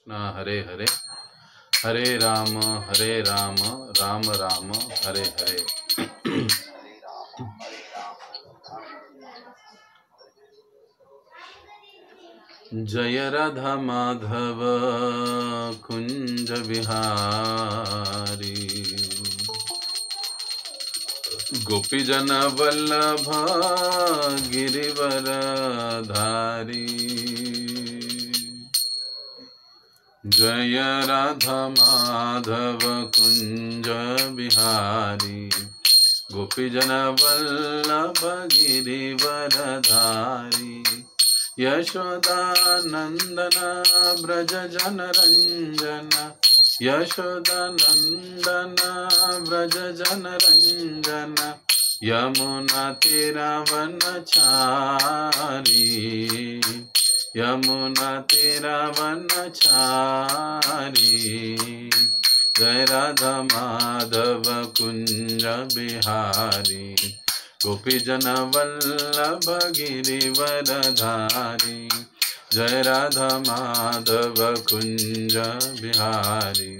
हरे हरे हरे राम राम राम हरे हरे। जय राधा माधव कुंज बिहारी, गोपी जन वल्लभ गिरिवर धारी। जय राधा माधव कुंज बिहारी, गोपी जन वल्लभ गिरिवर धारी। यशोदा नंदन ब्रज जन रंजन, यशोदा नंदन ब्रज जन रंजन। यमुना तीरावन चारी, यमुना तीरावन चारी। जय राधा माधव कुंज बिहारी, गोपी जन वल्लभ गिरिवर धारी। जय राधा माधव कुंज बिहारी,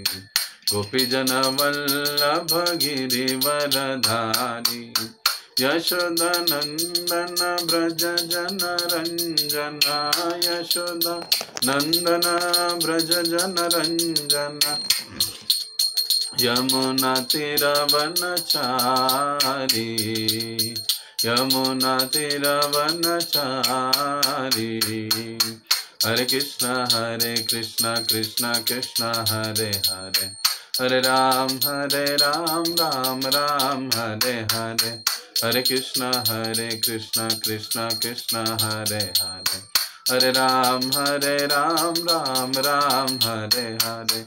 गोपी जन वल्लभ गिरिवर धारी। यशोदा नंदन ब्रज जन रंजन, यशोदा नंदन ब्रज जन रंजन। यमुना तीरावन चारी, यमुना तीरावन चारी। हरे कृष्ण कृष्ण कृष्ण हरे हरे, हरे राम राम राम हरे हरे। हरे कृष्ण कृष्ण कृष्ण हरे हरे, हरे राम राम राम हरे हरे।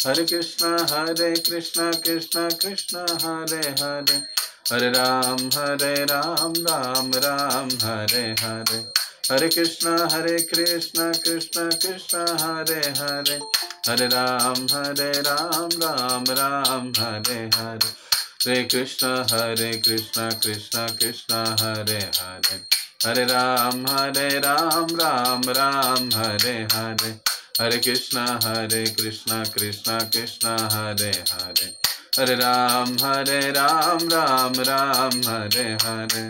हरे कृष्ण कृष्ण कृष्ण हरे हरे, हरे राम राम राम हरे हरे। हरे कृष्ण कृष्ण कृष्ण हरे हरे, हरे राम राम राम हरे हरे। हरे कृष्ण कृष्ण कृष्ण हरे हरे, हरे राम राम राम हरे हरे। हरे कृष्ण कृष्ण कृष्ण हरे हरे, हरे राम राम हरे हरे।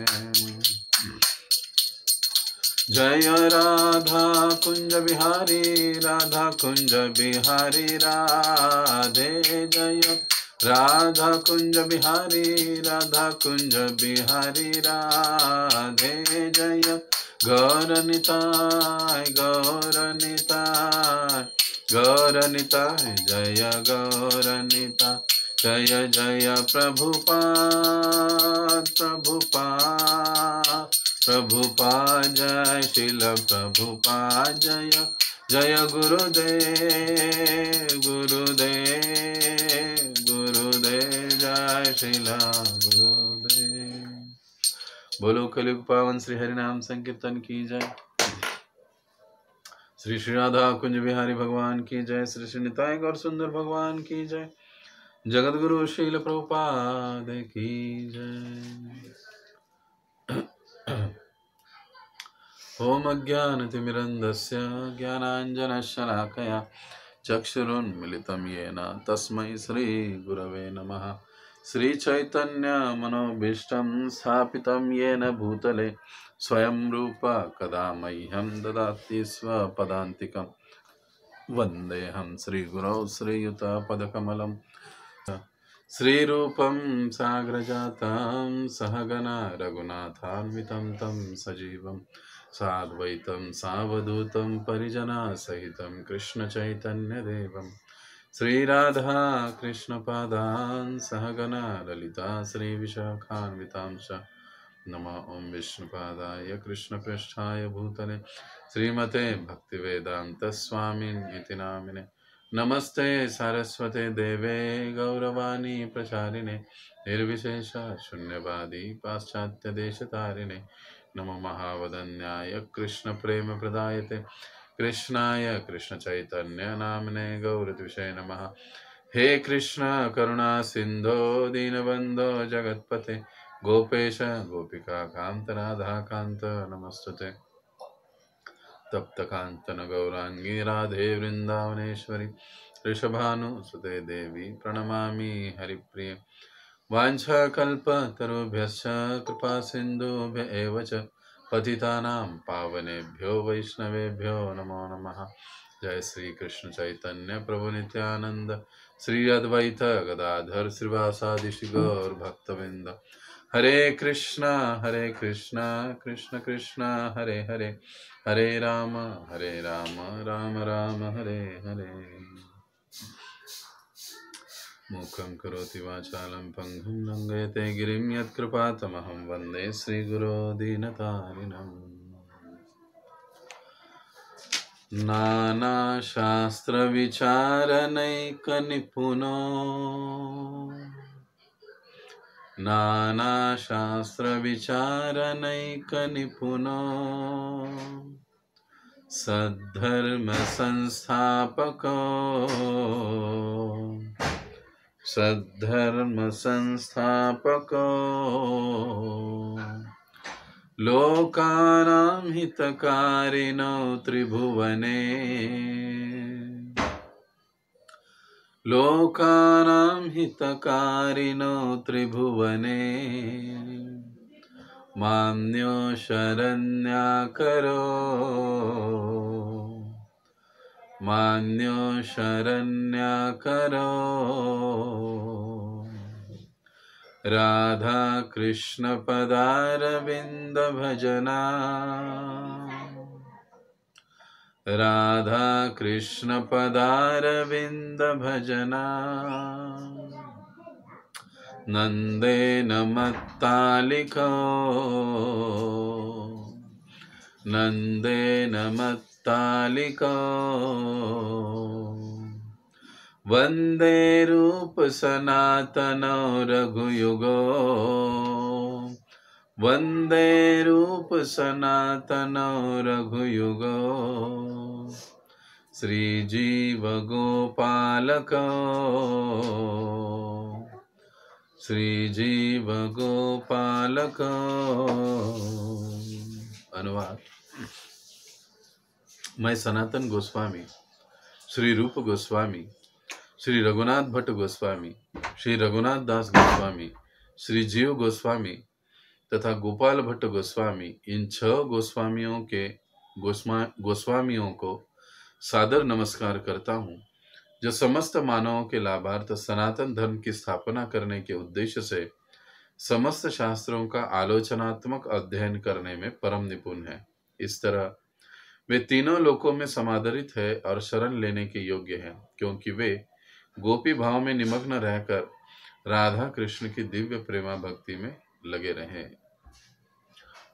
जय राधा कुंज बिहारी, राधा कुंज बिहारी राधे। जय राधा कुंज बिहारी, राधा कुंज बिहारी राधे। जय गौर निताय गौर निताय गौर निताय, जय गौर निताय। जय जय प्रभुपाद प्रभुपाद प्रभुपाद, जय शिल प्रभुपाद। जय जय गुरुदेव गुरुदेव गुरुदेव, जय शिल गुरुदेव। बोलो कलियुग पावन श्री हरिनाम संकीर्तन की जय। श्री श्री राधा कुंज बिहारी भगवान की जय। श्री श्री निताय गौर सुंदर भगवान की जय। जगत गुरु शील प्रभुपाद की जय। ओम अज्ञानतिमिरन्धस्य ज्ञानाञ्जनशलाकया चक्षुरुन्मिलितं येन तस्मै श्रीगुरवे नमः। श्रीचैतन्यमनोभीष्टं स्थापितं येन भूतले स्वयं रूप कदा मह्यं ददाति स्वपदान्तिकं। वन्देऽहं श्रीगुरौ श्रीयुतपदकमलं श्रीरूपं साग्रजातं सहगना रघुनाथान्वितं तं सजीवं साद्वैतं सावधूतं परिजनसहितं कृष्णचैतन्यदेवं श्रीराधा कृष्णपादान् सहगना ललिता श्रीविशाखान्वितांश्च। नमः ओं विष्णुपादाय कृष्णपृष्ठाय भूतले श्रीमते भक्तिवेदान्तस्वामिन्निति नामिने। नमस्ते सारस्वते देवे गौरवाणी प्रचारिणे, निर्विशेष शून्यवादी पाश्चात्यदेशतारिणे। नमो महावदन्याय कृष्ण प्रेम प्रदायते, कृष्णाय कृष्ण चैतन्य नामने गौरद्विषे नमः। हे कृष्ण करुणा सिंधो दीनबंधो जगत्पते, गोपेश गोपिका कांत राधा कांत नमस्तुते। तप्त कांचन गौरांगी राधे वृंदावनेश्वरी ऋषभानुसुते देवी प्रणमामि हरिप्रिय। वाञ्छाकल्पतरुभ्यश्च कृपा सिन्धुभ्य एव च पतितानां पावनेभ्यो वैष्णवेभ्यो नमो नमः। जय श्री कृष्ण चैतन्य प्रभु नित्यानंद श्री अद्वैत गदाधर श्रीवासादि गौर भक्तवृंद। हरे कृष्णा कृष्ण कृष्णा हरे हरे, हरे राम राम राम हरे हरे। मूकं करोति वाचालं पङ्गुं लङ्घयते गिरिं यत्कृपातमहं वन्दे श्रीगुरो दीनतारिणम्। नानाशास्त्रविचारनैकनिपुनो सद्धर्मसंस्थापको लोकानां हितकारिणो त्रिभुवने, लोकानां हितकारिणो त्रिभुवने मान्यो शरण्याकरो, मान्यो शरण्याकरो। राधा कृष्ण पदारविंद भजना, राधा कृष्ण पदारविंद भजना। नंदेन मत्तालिको, नंदेन मत्तालिको वंदे रूप सनातनो रघुयुगो, वंदे रूप सनातनो रघुयुगो। श्रीजीव गोपालको, श्रीजीव गोपालको। अनुवाद। मैं सनातन गोस्वामी, श्री रूप गोस्वामी, श्री रघुनाथ भट्ट गोस्वामी, श्री रघुनाथ दास गोस्वामी, श्री जीव गोस्वामी तथा गोपाल भट्ट गोस्वामी, इन 6 गोस्वामियों को सादर नमस्कार करता हूँ, जो समस्त मानवों के लाभार्थ सनातन धर्म की स्थापना करने के उद्देश्य से समस्त शास्त्रों का आलोचनात्मक अध्ययन करने में परम निपुण है। इस तरह वे तीनों लोकों में समादरित है और शरण लेने के योग्य हैं, क्योंकि वे गोपी भाव में निमग्न रहकर राधा कृष्ण की दिव्य प्रेमा भक्ति में लगे रहे।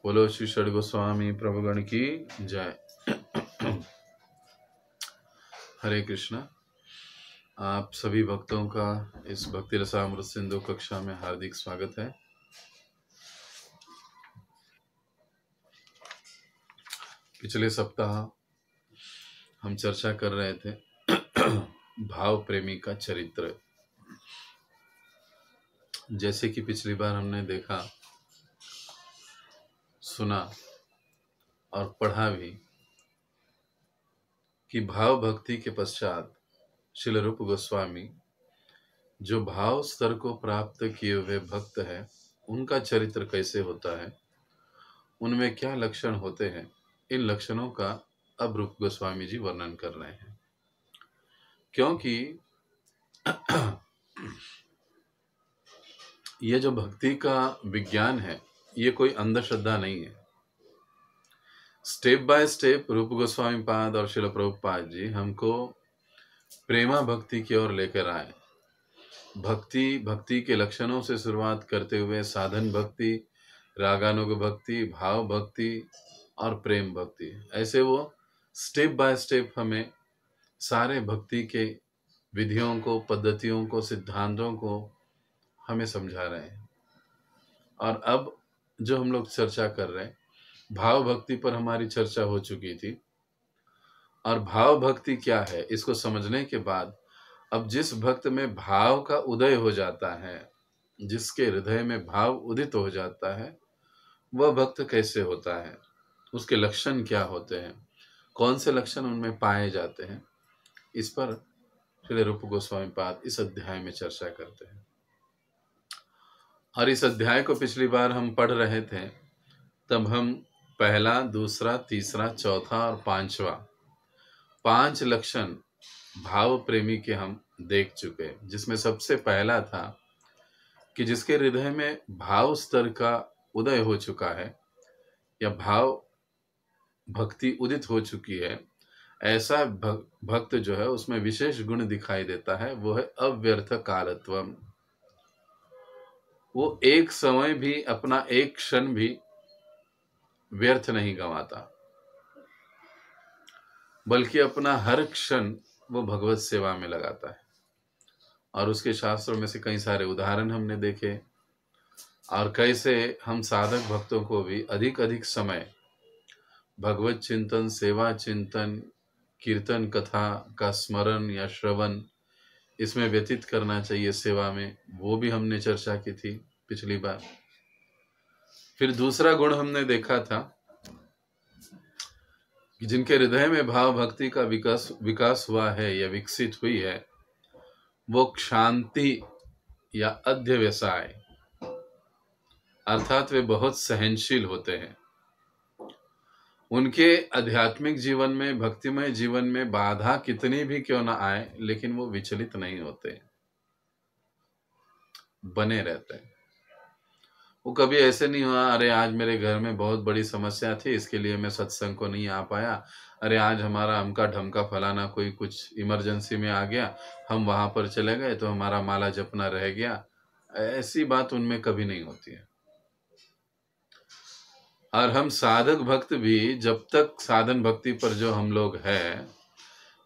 बोलो श्री षड गोस्वामी प्रभुगण की जय। हरे कृष्णा। आप सभी भक्तों का इस भक्ति रसामृत सिंधु कक्षा में हार्दिक स्वागत है। पिछले सप्ताह हम चर्चा कर रहे थे भाव प्रेमी का चरित्र। जैसे कि पिछली बार हमने देखा, सुना और पढ़ा भी कि भाव भक्ति के पश्चात श्रील रूप गोस्वामी जो भाव स्तर को प्राप्त किए हुए भक्त है, उनका चरित्र कैसे होता है, उनमें क्या लक्षण होते हैं, इन लक्षणों का अब रूप गोस्वामी जी वर्णन कर रहे हैं। क्योंकि ये जो भक्ति का विज्ञान है, ये कोई अंधश्रद्धा नहीं है। स्टेप बाय स्टेप रूप गोस्वामी पाद और श्रील प्रभुपाद जी हमको प्रेमा भक्ति की ओर लेकर आए। भक्ति के लक्षणों से शुरुआत करते हुए साधन भक्ति, रागानुग भक्ति, भाव भक्ति और प्रेम भक्ति, ऐसे वो स्टेप बाय स्टेप हमें सारे भक्ति के विधियों को, पद्धतियों को, सिद्धांतों को हमें समझा रहे हैं। और अब जो हम लोग चर्चा कर रहे हैं, भाव भक्ति पर हमारी चर्चा हो चुकी थी। और भाव भक्ति क्या है, इसको समझने के बाद अब जिस भक्त में भाव का उदय हो जाता है, जिसके हृदय में भाव उदित हो जाता है, वह भक्त कैसे होता है, उसके लक्षण क्या होते हैं, कौन से लक्षण उनमें पाए जाते हैं, इस पर श्री रूप गोस्वामी पाद इस अध्याय में चर्चा करते हैं। और इस अध्याय को पिछली बार हम पढ़ रहे थे, तब हम पहला, दूसरा, तीसरा, चौथा और पांचवा 5 लक्षण भाव प्रेमी के हम देख चुके, जिसमें सबसे पहला था कि जिसके हृदय में भाव स्तर का उदय हो चुका है या भाव भक्ति उदित हो चुकी है, ऐसा भक्त जो है उसमें विशेष गुण दिखाई देता है, वो है अव्यर्थ कालत्वम। वो एक समय भी, अपना एक क्षण भी व्यर्थ नहीं गंवाता, बल्कि अपना हर क्षण वो भगवत सेवा में लगाता है। और उसके शास्त्रों में से कई सारे उदाहरण हमने देखे, और कैसे हम साधक भक्तों को भी अधिक अधिक समय भगवत चिंतन, सेवा चिंतन, कीर्तन कथा का स्मरण या श्रवण इसमें व्यतीत करना चाहिए सेवा में, वो भी हमने चर्चा की थी पिछली बार। फिर दूसरा गुण हमने देखा था कि जिनके हृदय में भाव भक्ति का विकास हुआ है या विकसित हुई है, वो शांति या अध्यवसाय अर्थात वे बहुत सहनशील होते हैं। उनके आध्यात्मिक जीवन में, भक्तिमय जीवन में बाधा कितनी भी क्यों ना आए, लेकिन वो विचलित नहीं होते, बने रहते हैं। वो कभी ऐसे नहीं हुआ, अरे आज मेरे घर में बहुत बड़ी समस्या थी इसके लिए मैं सत्संग को नहीं आ पाया, अरे आज हमारा अमका ढमका फलाना कोई कुछ इमरजेंसी में आ गया, हम वहां पर चले गए तो हमारा माला जपना रह गया। ऐसी बात उनमें कभी नहीं होती है। और हम साधक भक्त भी जब तक साधन भक्ति पर जो हम लोग हैं,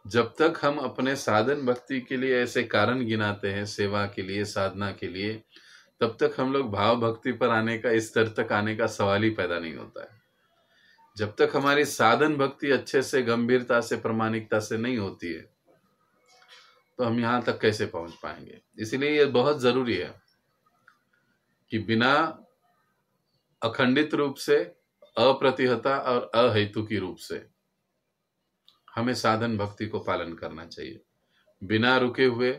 जब तक हम अपने साधन भक्ति के लिए ऐसे कारण गिनाते हैं, सेवा के लिए, साधना के लिए, तब तक हम लोग भाव भक्ति पर आने का, इस स्तर तक आने का सवाल ही पैदा नहीं होता है। जब तक हमारी साधन भक्ति अच्छे से, गंभीरता से, प्रामाणिकता से नहीं होती है, तो हम यहां तक कैसे पहुंच पाएंगे। इसलिए यह बहुत जरूरी है कि बिना अखंडित रूप से, अप्रतिहता और अहेतुकी रूप से हमें साधन भक्ति को पालन करना चाहिए, बिना रुके हुए,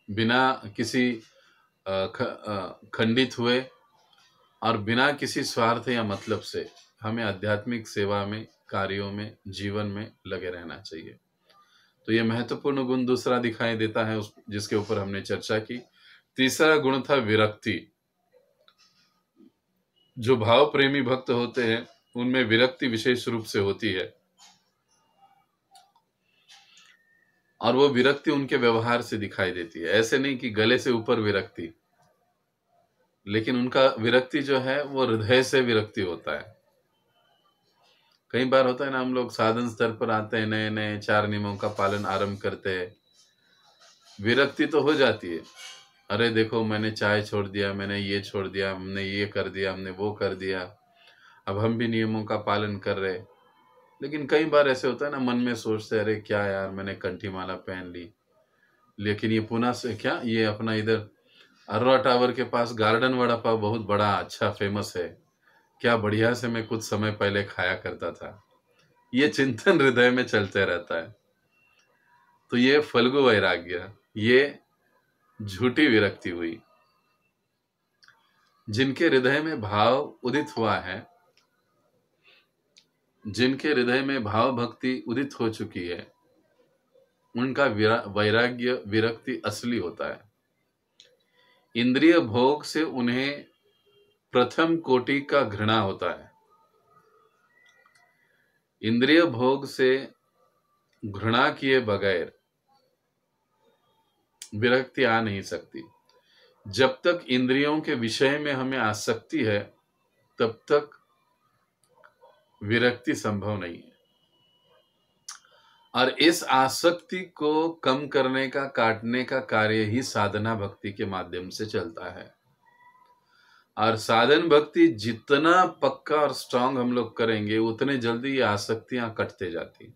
बिना किसी खंडित हुए और बिना किसी स्वार्थ या मतलब से हमें आध्यात्मिक सेवा में, कार्यों में, जीवन में लगे रहना चाहिए। तो यह महत्वपूर्ण गुण दूसरा दिखाई देता है, जिसके ऊपर हमने चर्चा की। तीसरा गुण था विरक्ति। जो भाव प्रेमी भक्त होते हैं उनमें विरक्ति विशेष रूप से होती है, और वो विरक्ति उनके व्यवहार से दिखाई देती है। ऐसे नहीं कि गले से ऊपर विरक्ति, लेकिन उनका विरक्ति जो है वो हृदय से विरक्ति होता है। कई बार होता है ना, हम लोग साधन स्तर पर आते हैं, नए नए 4 नियमों का पालन आरंभ करते हैं, विरक्ति तो हो जाती है, अरे देखो मैंने चाय छोड़ दिया, मैंने ये छोड़ दिया, हमने ये कर दिया, हमने वो कर दिया, अब हम भी नियमों का पालन कर रहे। लेकिन कई बार ऐसे होता है ना, मन में सोचते अरे क्या यार, मैंने कंठी माला पहन ली, लेकिन ये पुणे से क्या, ये अपना इधर अरोरा टावर के पास गार्डन वड़ा पाव बहुत बड़ा अच्छा फेमस है, क्या बढ़िया से मैं कुछ समय पहले खाया करता था। ये चिंतन हृदय में चलते रहता है। तो ये फल्गु वैराग्य, ये झूठी विरक्ति हुई। जिनके हृदय में भाव उदित हुआ है, जिनके हृदय में भाव भक्ति उदित हो चुकी है, उनका वैराग्य, विरक्ति असली होता है। इंद्रिय भोग से उन्हें प्रथम कोटि का घृणा होता है। इंद्रिय भोग से घृणा किए बगैर विरक्ति आ नहीं सकती। जब तक इंद्रियों के विषय में हमें आसक्ति है, तब तक विरक्ति संभव नहीं है। और इस आसक्ति को कम करने का, काटने का कार्य ही साधना भक्ति के माध्यम से चलता है। और साधन भक्ति जितना पक्का और स्ट्रांग हम लोग करेंगे, उतने जल्दी ये आसक्तियां कटते जाती।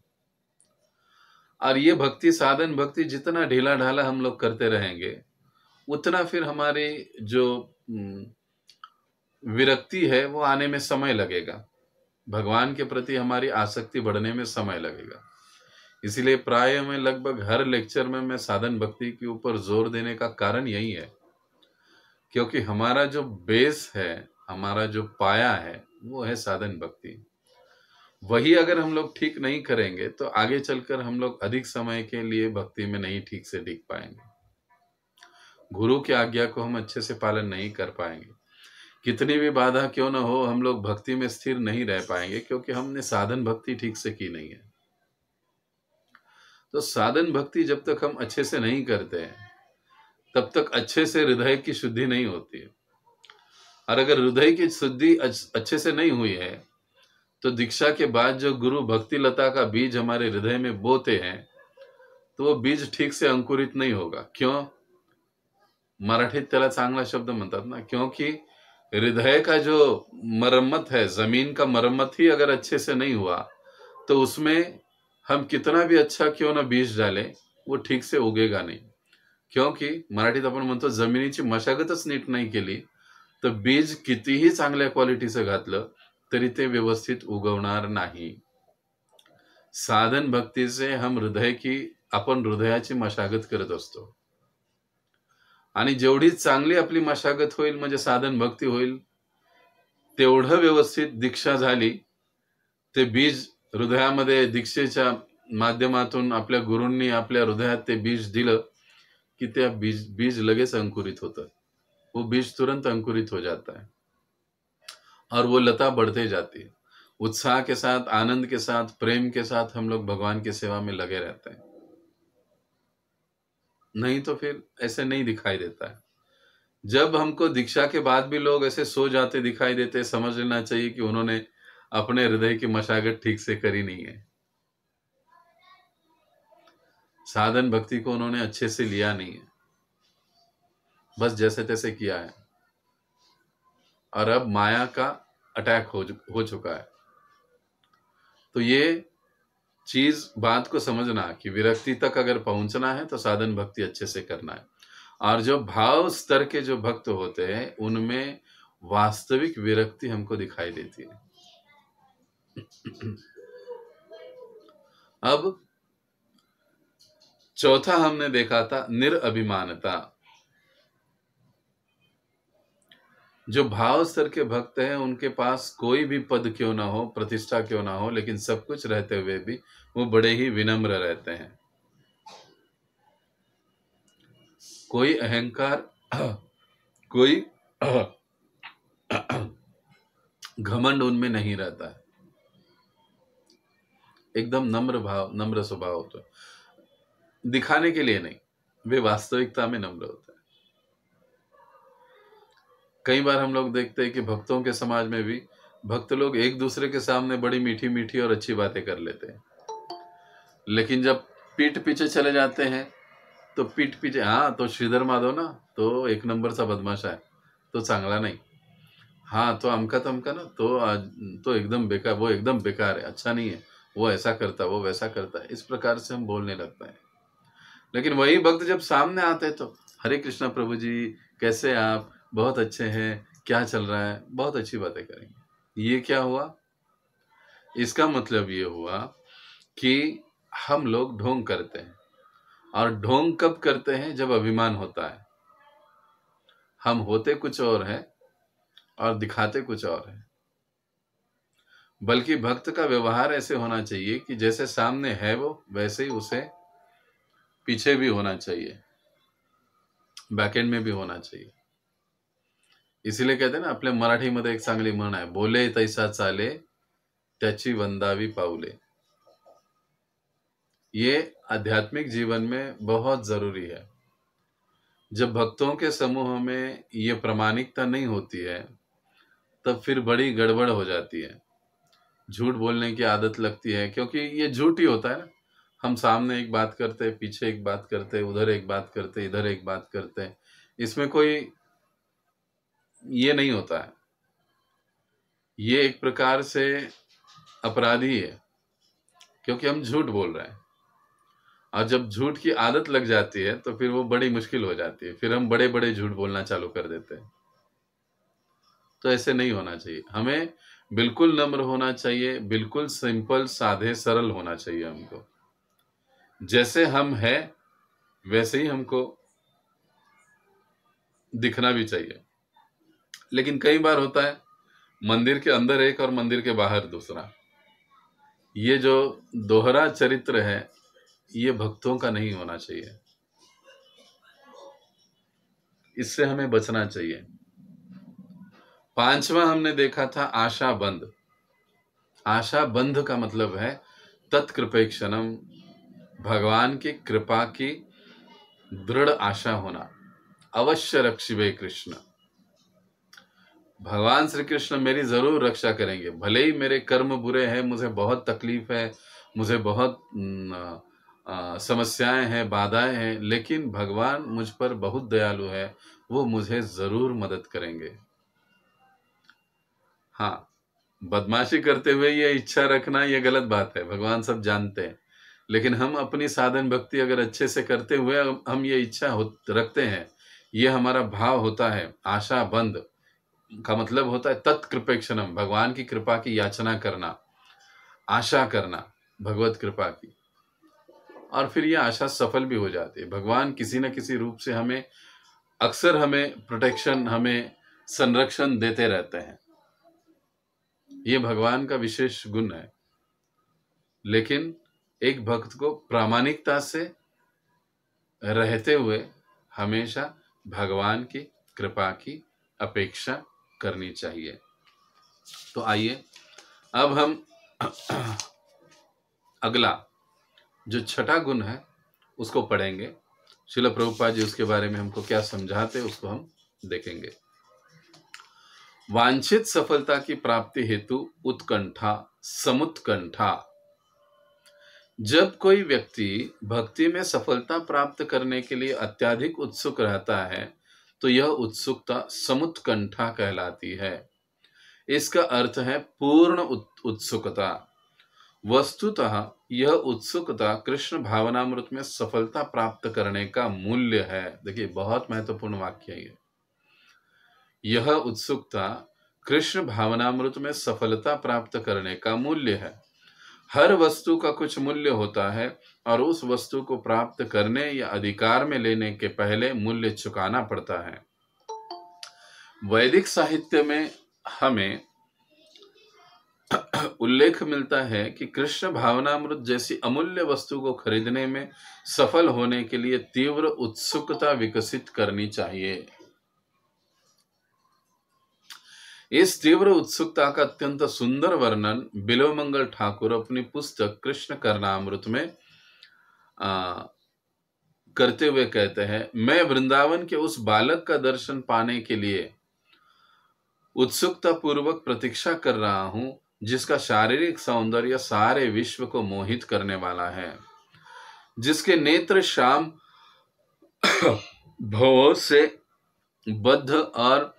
और ये भक्ति, साधन भक्ति जितना ढीला ढाला हम लोग करते रहेंगे, उतना फिर हमारी जो विरक्ति है वो आने में समय लगेगा। भगवान के प्रति हमारी आसक्ति बढ़ने में समय लगेगा। इसीलिए प्राय में लगभग हर लेक्चर में मैं साधन भक्ति के ऊपर जोर देने का कारण यही है, क्योंकि हमारा जो बेस है, हमारा जो पाया है, वो है साधन भक्ति। वही अगर हम लोग ठीक नहीं करेंगे तो आगे चलकर हम लोग अधिक समय के लिए भक्ति में नहीं ठीक से टिक पाएंगे। गुरु की आज्ञा को हम अच्छे से पालन नहीं कर पाएंगे। कितनी भी बाधा क्यों न हो, हम लोग भक्ति में स्थिर नहीं रह पाएंगे, क्योंकि हमने साधन भक्ति ठीक से की नहीं है। तो साधन भक्ति जब तक हम अच्छे से नहीं करते हैं, तब तक अच्छे से हृदय की शुद्धि नहीं होती है। और अगर हृदय की शुद्धि अच्छे से नहीं हुई है, तो दीक्षा के बाद जो गुरु भक्ति लता का बीज हमारे हृदय में बोते हैं, तो वो बीज ठीक से अंकुरित नहीं होगा। क्यों? मराठीत त्याला चांगला शब्द म्हणतात ना, क्योंकि हृदय का जो मरम्मत है, जमीन का मरम्मत ही अगर अच्छे से नहीं हुआ, तो उसमें हम कितना भी अच्छा क्यों ना बीज डालें, वो ठीक से उगेगा नहीं। क्योंकि मराठीत आपण म्हणतो जमिनीची मशागतच नीट नाही केली, तर बीज कितीही चांगल्या क्वालिटीचं घातलं तरी ते व्यवस्थित उगवणार नाही। साधन भक्तीचे आपण हृदयाची मशागत करत असतो, आणि जेवढी चांगली आपली मशागत होईल, म्हणजे साधन भक्ती होईल, तेवढं व्यवस्थित दीक्षा झाली, ते बीज हृदयामध्ये दीक्षेच्या माध्यमातून आपल्या गुरूंनी आपल्या हृदयात ते बीज दिलं कि त्या बीज लगेच अंकुरित होतं। वो बीज तुरंत अंकुरित हो जाता है और वो लता बढ़ते जाती है। उत्साह के साथ, आनंद के साथ, प्रेम के साथ हम लोग भगवान की सेवा में लगे रहते हैं। नहीं तो फिर ऐसे नहीं दिखाई देता है। जब हमको दीक्षा के बाद भी लोग ऐसे सो जाते दिखाई देते, समझ लेना चाहिए कि उन्होंने अपने हृदय की मशागत ठीक से करी नहीं है। साधन भक्ति को उन्होंने अच्छे से लिया नहीं है, बस जैसे तैसे किया है, और अब माया का अटैक हो चुका है। तो ये चीज, बात को समझना कि विरक्ति तक अगर पहुंचना है तो साधन भक्ति अच्छे से करना है। और जो भाव स्तर के जो भक्त होते हैं, उनमें वास्तविक विरक्ति हमको दिखाई देती है। अब चौथा हमने देखा था निरअभिमानता। जो भाव स्तर के भक्त हैं, उनके पास कोई भी पद क्यों ना हो, प्रतिष्ठा क्यों ना हो, लेकिन सब कुछ रहते हुए भी वो बड़े ही विनम्र रहते हैं। कोई अहंकार, कोई घमंड उनमें नहीं रहता है। एकदम नम्र स्वभाव होता है, दिखाने के लिए नहीं, वे वास्तविकता में नम्र होता है। कई बार हम लोग देखते हैं कि भक्तों के समाज में भी भक्त लोग एक दूसरे के सामने बड़ी मीठी मीठी और अच्छी बातें कर लेते हैं, लेकिन जब पीठ पीछे चले जाते हैं तो पीठ पीछे, हाँ तो श्रीधर माधव ना, तो एक नंबरचा बदमाश है, तो चांगला नहीं, हाँ तो अमका तमका ना, तो एकदम बेकार, वो एकदम बेकार है, अच्छा नहीं है, वो ऐसा करता, वो वैसा करता है। इस प्रकार से हम बोलने लगता है। लेकिन वही भक्त जब सामने आते हैं तो हरे कृष्णा प्रभु जी, कैसे आप, बहुत अच्छे हैं, क्या चल रहा है, बहुत अच्छी बातें करेंगे। ये क्या हुआ? इसका मतलब ये हुआ कि हम लोग ढोंग करते हैं, और ढोंग कब करते हैं? जब अभिमान होता है। हम होते कुछ और हैं और दिखाते कुछ और है। बल्कि भक्त का व्यवहार ऐसे होना चाहिए कि जैसे सामने है वो, वैसे ही उसे पीछे भी होना चाहिए, बैकएंड में भी होना चाहिए। इसीलिए कहते हैं ना, आपल्या मराठीमध्ये एक चांगली म्हण आहे, बोले तैसा चाले त्याची वंदावी पाऊले। ये आध्यात्मिक जीवन में बहुत जरूरी है। जब भक्तों के समूह में ये प्रामाणिकता नहीं होती है, तब फिर बड़ी गड़बड़ हो जाती है। झूठ बोलने की आदत लगती है, क्योंकि ये झूठ ही होता है ना। हम सामने एक बात करते, पीछे एक बात करते, उधर एक बात करते, इधर एक बात करते, इसमें कोई ये नहीं होता है। ये एक प्रकार से अपराधी है, क्योंकि हम झूठ बोल रहे हैं। और जब झूठ की आदत लग जाती है तो फिर वो बड़ी मुश्किल हो जाती है, फिर हम बड़े बड़े झूठ बोलना चालू कर देते हैं। तो ऐसे नहीं होना चाहिए। हमें बिल्कुल नम्र होना चाहिए, बिल्कुल सिंपल, साधे, सरल होना चाहिए हमको। जैसे हम हैं, वैसे ही हमको दिखना भी चाहिए। लेकिन कई बार होता है, मंदिर के अंदर एक और मंदिर के बाहर दूसरा। ये जो दोहरा चरित्र है, ये भक्तों का नहीं होना चाहिए। इससे हमें बचना चाहिए। 5वां हमने देखा था आशा बंध। आशा बंध का मतलब है तत्कृपेक्षणम, भगवान की कृपा की दृढ़ आशा होना। अवश्य रक्षिबे कृष्ण, भगवान श्री कृष्ण मेरी जरूर रक्षा करेंगे। भले ही मेरे कर्म बुरे हैं, मुझे बहुत तकलीफ है, मुझे बहुत समस्याएं हैं, बाधाएं हैं, लेकिन भगवान मुझ पर बहुत दयालु है, वो मुझे जरूर मदद करेंगे। हाँ, बदमाशी करते हुए ये इच्छा रखना ये गलत बात है, भगवान सब जानते हैं। लेकिन हम अपनी साधन भक्ति अगर अच्छे से करते हुए हम ये इच्छा रखते हैं, ये हमारा भाव होता है। आशा बंद का मतलब होता है तत्कृपेक्षणम, भगवान की कृपा की याचना करना, आशा करना भगवत कृपा की, और फिर ये आशा सफल भी हो जाती है। भगवान किसी न किसी रूप से हमें अक्सर हमें प्रोटेक्शन, हमें संरक्षण देते रहते हैं। ये भगवान का विशेष गुण है। लेकिन एक भक्त को प्रामाणिकता से रहते हुए हमेशा भगवान की कृपा की अपेक्षा करनी चाहिए। तो आइए अब हम अगला जो छठा गुण है उसको पढ़ेंगे। श्रील प्रभुपाद जी उसके बारे में हमको क्या समझाते उसको हम देखेंगे। वांछित सफलता की प्राप्ति हेतु उत्कंठा, समुत्कंठा। जब कोई व्यक्ति भक्ति में सफलता प्राप्त करने के लिए अत्यधिक उत्सुक रहता है तो यह उत्सुकता समुत्कंठा कहलाती है। इसका अर्थ है पूर्ण उत्सुकता। वस्तुतः यह उत्सुकता कृष्ण भावनामृत में सफलता प्राप्त करने का मूल्य है। देखिए, बहुत महत्वपूर्ण वाक्य है ये। यह उत्सुकता कृष्ण भावनामृत में सफलता प्राप्त करने का मूल्य है। हर वस्तु का कुछ मूल्य होता है और उस वस्तु को प्राप्त करने या अधिकार में लेने के पहले मूल्य चुकाना पड़ता है। वैदिक साहित्य में हमें उल्लेख मिलता है कि कृष्ण भावनामृत जैसी अमूल्य वस्तु को खरीदने में सफल होने के लिए तीव्र उत्सुकता विकसित करनी चाहिए। इस तीव्र उत्सुकता का अत्यंत सुंदर वर्णन बिल्वमंगल ठाकुर अपनी पुस्तक कृष्ण करनामृत में करते हुए कहते हैं, मैं वृंदावन के उस बालक का दर्शन पाने के लिए उत्सुकता पूर्वक प्रतीक्षा कर रहा हूं जिसका शारीरिक सौंदर्य सारे विश्व को मोहित करने वाला है, जिसके नेत्र श्याम भवों से बद्ध और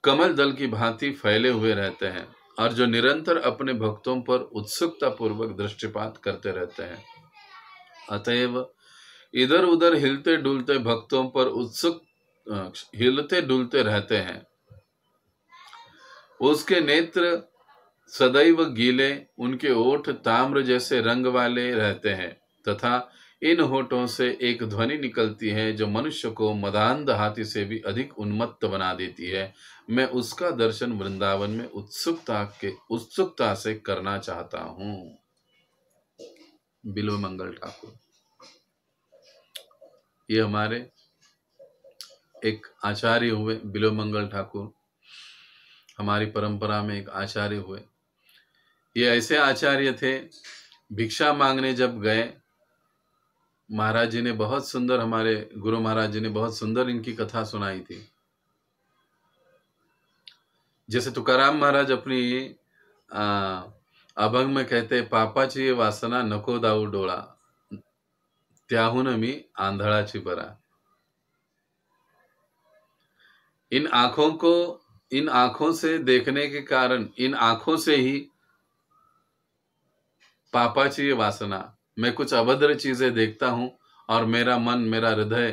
कमल दल की भांति फैले हुए रहते हैं और जो निरंतर अपने भक्तों पर उत्सुकता पूर्वक दृष्टिपात करते रहते हैं। अतएव इधर उधर हिलते डुलते भक्तों पर हिलते डुलते रहते हैं। उसके नेत्र सदैव गीले, उनके ओठ ताम्र जैसे रंग वाले रहते हैं तथा इन होठों से एक ध्वनि निकलती है जो मनुष्य को मदांध हाथी से भी अधिक उन्मत्त बना देती है। मैं उसका दर्शन वृंदावन में उत्सुकता से करना चाहता हूं। बिल्वमंगल ठाकुर ये हमारे एक आचार्य हुए। बिल्वमंगल ठाकुर हमारी परंपरा में एक आचार्य हुए। ये ऐसे आचार्य थे, भिक्षा मांगने जब गए, महाराज जी ने बहुत सुंदर, हमारे गुरु महाराज जी ने बहुत सुंदर इनकी कथा सुनाई थी। जैसे तुकाराम महाराज अपनी अभंग में कहते, पापाची वासना नको दाऊ डोळा, त्याहून मी आंधळाची बरा। इन आंखों से देखने के कारण, इन आंखों से ही पापाची वासना, मैं कुछ अभद्र चीजें देखता हूं और मेरा मन, मेरा हृदय